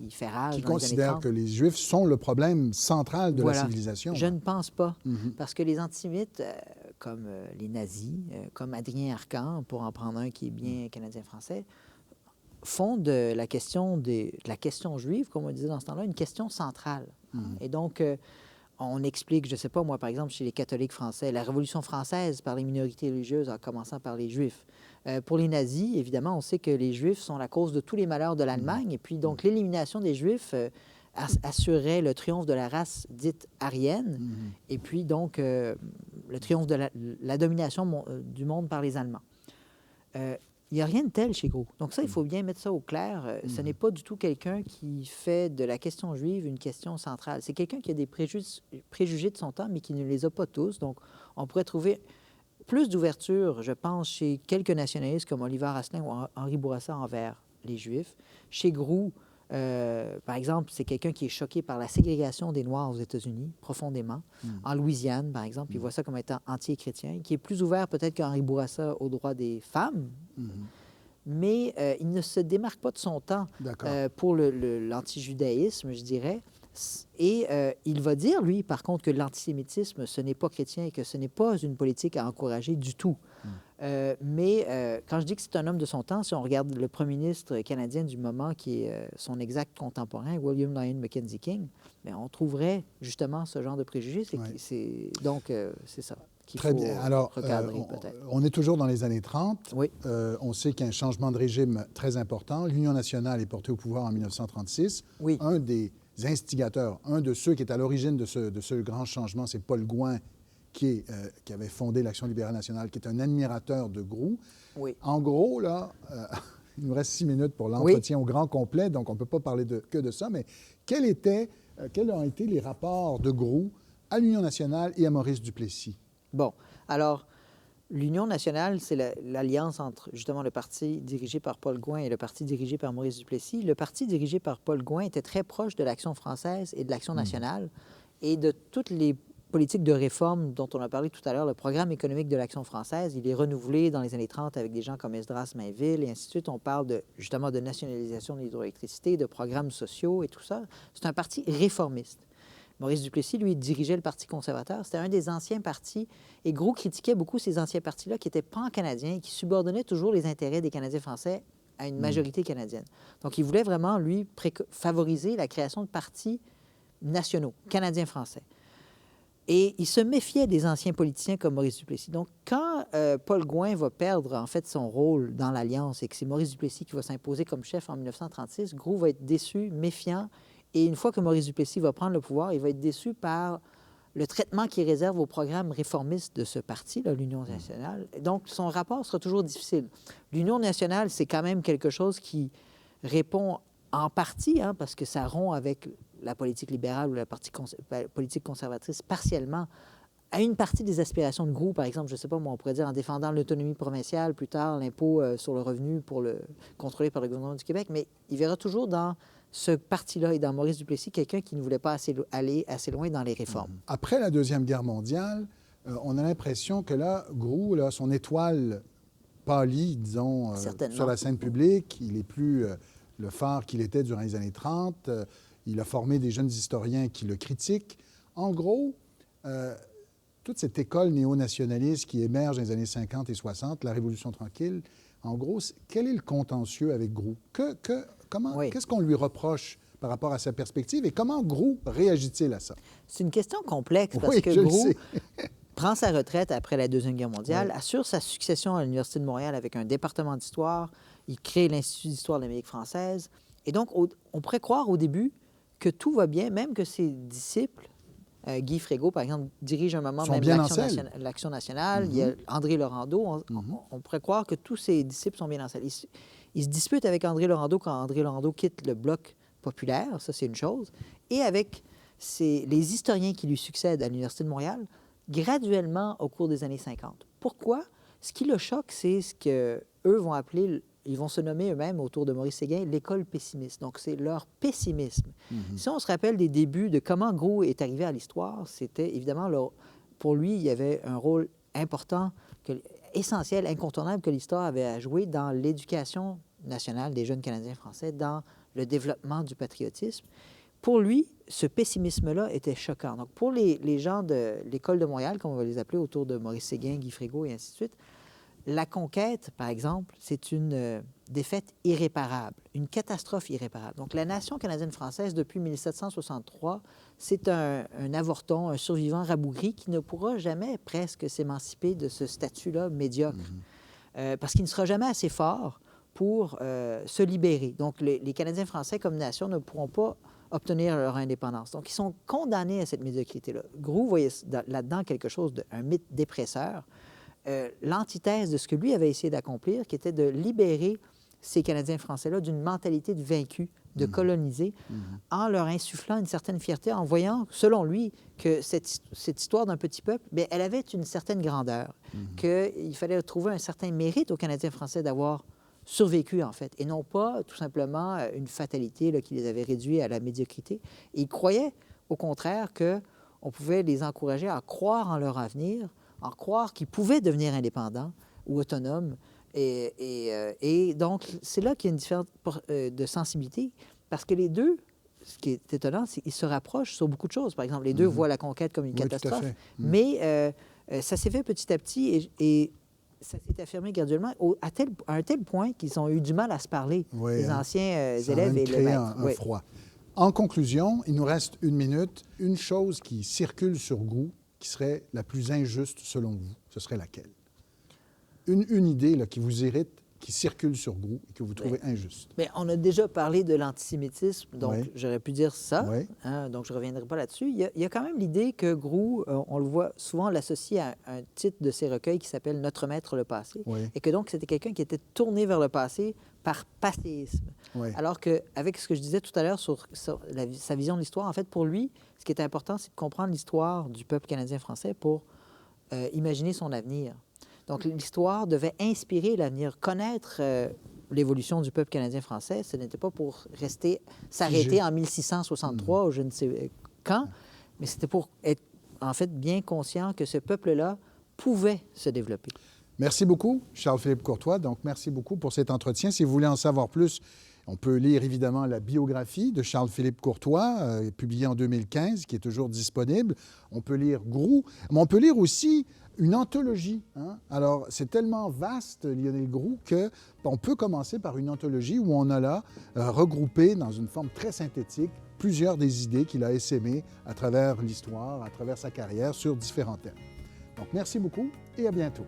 fait rage qui dans les années 30? Qui considère que les Juifs sont le problème central de la civilisation. Je ne pense pas. Parce que les antisémites, comme les nazis, comme Adrien Arcand, pour en prendre un qui est bien canadien-français, font de la question juive, comme on disait dans ce temps-là, une question centrale. Et donc, on explique, je ne sais pas, moi, par exemple, chez les catholiques français, la Révolution française par les minorités religieuses en commençant par les Juifs. Pour les nazis, évidemment, on sait que les Juifs sont la cause de tous les malheurs de l'Allemagne. Et puis, donc, l'élimination des Juifs assurerait le triomphe de la race dite aryenne, et puis donc le triomphe de la domination du monde par les Allemands. Il n'y a rien de tel chez Grou. Donc ça, il faut bien mettre ça au clair. Ce n'est pas du tout quelqu'un qui fait de la question juive une question centrale. C'est quelqu'un qui a des préjugés de son temps, mais qui ne les a pas tous. Donc, on pourrait trouver plus d'ouverture, je pense, chez quelques nationalistes comme Oliver Asselin ou Henri Bourassa envers les Juifs. Chez Grou, par exemple, c'est quelqu'un qui est choqué par la ségrégation des Noirs aux États-Unis, profondément. En Louisiane, par exemple, il voit ça comme étant anti-chrétien, qui est plus ouvert peut-être qu'Henri Bourassa aux droits des femmes, mais il ne se démarque pas de son temps pour l'anti-judaïsme, je dirais. Et il va dire, lui, par contre, que l'antisémitisme, ce n'est pas chrétien et que ce n'est pas une politique à encourager du tout. Mais quand je dis que c'est un homme de son temps, si on regarde le premier ministre canadien du moment, qui est son exact contemporain, William Lyon Mackenzie King, bien, on trouverait justement ce genre de préjugés. Donc, c'est ça qu'il faut recadrer, peut-être. On est toujours dans les années 30. Oui. On sait qu'il y a un changement de régime très important. L'Union nationale est portée au pouvoir en 1936. Oui. Un des instigateurs, un de ceux qui est à l'origine de ce grand changement, c'est Paul Gouin, qui avait fondé l'Action libérale nationale, qui est un admirateur de Grou. Oui. En gros, là, il nous reste 6 minutes pour l'entretien au grand complet, donc on ne peut pas parler que de ça, mais quels ont été les rapports de Grou à l'Union nationale et à Maurice Duplessis? Bon, alors, l'Union nationale, c'est l'alliance entre, justement, le parti dirigé par Paul Gouin et le parti dirigé par Maurice Duplessis. Le parti dirigé par Paul Gouin était très proche de l'Action française et de l'Action nationale et de toutes les politiques de réforme dont on a parlé tout à l'heure. Le programme économique de l'Action française, il est renouvelé dans les années 30 avec des gens comme Esdras Mainville et ainsi de suite. On parle justement de nationalisation de l'hydroélectricité, de programmes sociaux et tout ça. C'est un parti réformiste. Maurice Duplessis, lui, dirigeait le Parti conservateur. C'était un des anciens partis. Et Grou critiquait beaucoup ces anciens partis-là qui étaient pan-canadiens et qui subordonnaient toujours les intérêts des Canadiens français à une majorité canadienne. Donc, il voulait vraiment, lui, favoriser la création de partis nationaux, canadiens-français. Et il se méfiait des anciens politiciens comme Maurice Duplessis. Donc, quand Paul Gouin va perdre, en fait, son rôle dans l'Alliance et que c'est Maurice Duplessis qui va s'imposer comme chef en 1936, Grou va être déçu, méfiant. Et une fois que Maurice Duplessis va prendre le pouvoir, il va être déçu par le traitement qu'il réserve au programme réformiste de ce parti, l'Union nationale. Donc, son rapport sera toujours difficile. L'Union nationale, c'est quand même quelque chose qui répond en partie, parce que ça rompt avec la politique libérale ou la politique conservatrice partiellement, à une partie des aspirations de Grou, par exemple, je ne sais pas, moi, on pourrait dire en défendant l'autonomie provinciale, plus tard l'impôt sur le revenu contrôlé par le gouvernement du Québec, mais il verra toujours dans ce parti-là et dans Maurice Duplessis quelqu'un qui ne voulait pas aller assez loin dans les réformes. Après la Deuxième Guerre mondiale, on a l'impression que là, Grou, là, son étoile pâlit, disons, sur la scène publique. Il n'est plus le phare qu'il était durant les années 30. Il a formé des jeunes historiens qui le critiquent. En gros, toute cette école néo-nationaliste qui émerge dans les années 50 et 60, la Révolution tranquille, en gros, quel est le contentieux avec Grou? Qu'est-ce qu'on lui reproche par rapport à sa perspective et comment Grou réagit-il à ça? C'est une question complexe parce que Grou prend sa retraite après la Deuxième Guerre mondiale, assure sa succession à l'Université de Montréal avec un département d'histoire, il crée l'Institut d'histoire de l'Amérique française. Et donc, on pourrait croire au début que tout va bien, même que ses disciples, Guy Frégault, par exemple, dirige un moment même l'Action nationale. Il y a André Laurando. On pourrait croire que tous ses disciples sont bien en selle. Il se dispute avec André Laurando quand André Laurando quitte le Bloc populaire, ça c'est une chose, et avec les historiens qui lui succèdent à l'Université de Montréal, graduellement au cours des années 50. Pourquoi? Ce qui le choque, c'est ce qu'eux vont appeler, ils vont se nommer eux-mêmes autour de Maurice Séguin, l'école pessimiste. Donc c'est leur pessimisme. Si on se rappelle des débuts de comment Grou est arrivé à l'histoire, c'était évidemment, pour lui, il y avait un rôle important, essentiel, incontournable que l'histoire avait à jouer dans l'éducation nationale des jeunes Canadiens français, dans le développement du patriotisme. Pour lui, ce pessimisme-là était choquant. Donc, pour les gens de l'École de Montréal, comme on va les appeler, autour de Maurice Séguin, Guy Frégault et ainsi de suite, la conquête, par exemple, c'est une défaite irréparable, une catastrophe irréparable. Donc, la nation canadienne-française, depuis 1763, c'est un avorton, un survivant rabougri qui ne pourra jamais presque s'émanciper de ce statut-là médiocre, parce qu'il ne sera jamais assez fort pour se libérer. Donc, les Canadiens français comme nation ne pourront pas obtenir leur indépendance. Donc, ils sont condamnés à cette médiocrité-là. Groulx voyait là-dedans quelque chose d'un mythe dépresseur, l'antithèse de ce que lui avait essayé d'accomplir, qui était de libérer ces Canadiens français-là d'une mentalité de vaincu, de colonisés, en leur insufflant une certaine fierté, en voyant, selon lui, que cette histoire d'un petit peuple, bien, elle avait une certaine grandeur, qu'il fallait trouver un certain mérite aux Canadiens français d'avoir survécu, en fait, et non pas tout simplement une fatalité là, qui les avait réduits à la médiocrité. Et il croyait, au contraire, qu'on pouvait les encourager à croire en leur avenir, en croire qu'ils pouvaient devenir indépendants ou autonomes. Et donc, c'est là qu'il y a une différence de sensibilité, parce que les deux, ce qui est étonnant, c'est qu'ils se rapprochent sur beaucoup de choses. Par exemple, les deux voient la conquête comme une catastrophe, mais ça s'est fait petit à petit et ça s'est affirmé graduellement à un tel point qu'ils ont eu du mal à se parler, les anciens élèves et le maître. Un froid. En conclusion, il nous reste 1 minute. Une chose qui circule sur Groulx, qui serait la plus injuste selon vous, ce serait laquelle? Une idée là, qui vous irrite, qui circule sur Groulx et que vous trouvez injuste. Bien, on a déjà parlé de l'antisémitisme, donc j'aurais pu dire ça, donc je ne reviendrai pas là-dessus. Il y a quand même l'idée que Groulx, on le voit souvent l'associer à un titre de ses recueils qui s'appelle « Notre maître le passé », et que donc c'était quelqu'un qui était tourné vers le passé par passéisme. Alors qu'avec ce que je disais tout à l'heure sur sa vision de l'histoire, en fait, pour lui, ce qui est important, c'est de comprendre l'histoire du peuple canadien-français pour imaginer son avenir. Donc, l'histoire devait inspirer l'avenir, connaître l'évolution du peuple canadien-français. Ce n'était pas pour s'arrêter en 1663 ou je ne sais quand, mais c'était pour être, en fait, bien conscient que ce peuple-là pouvait se développer. Merci beaucoup, Charles-Philippe Courtois. Donc, merci beaucoup pour cet entretien. Si vous voulez en savoir plus, on peut lire évidemment la biographie de Charles-Philippe Courtois, publiée en 2015, qui est toujours disponible. On peut lire Groulx, mais on peut lire aussi une anthologie. Alors, c'est tellement vaste, Lionel Groulx, qu'on peut commencer par une anthologie où on a là regroupé dans une forme très synthétique plusieurs des idées qu'il a essaimées à travers l'histoire, à travers sa carrière, sur différents thèmes. Donc, merci beaucoup et à bientôt.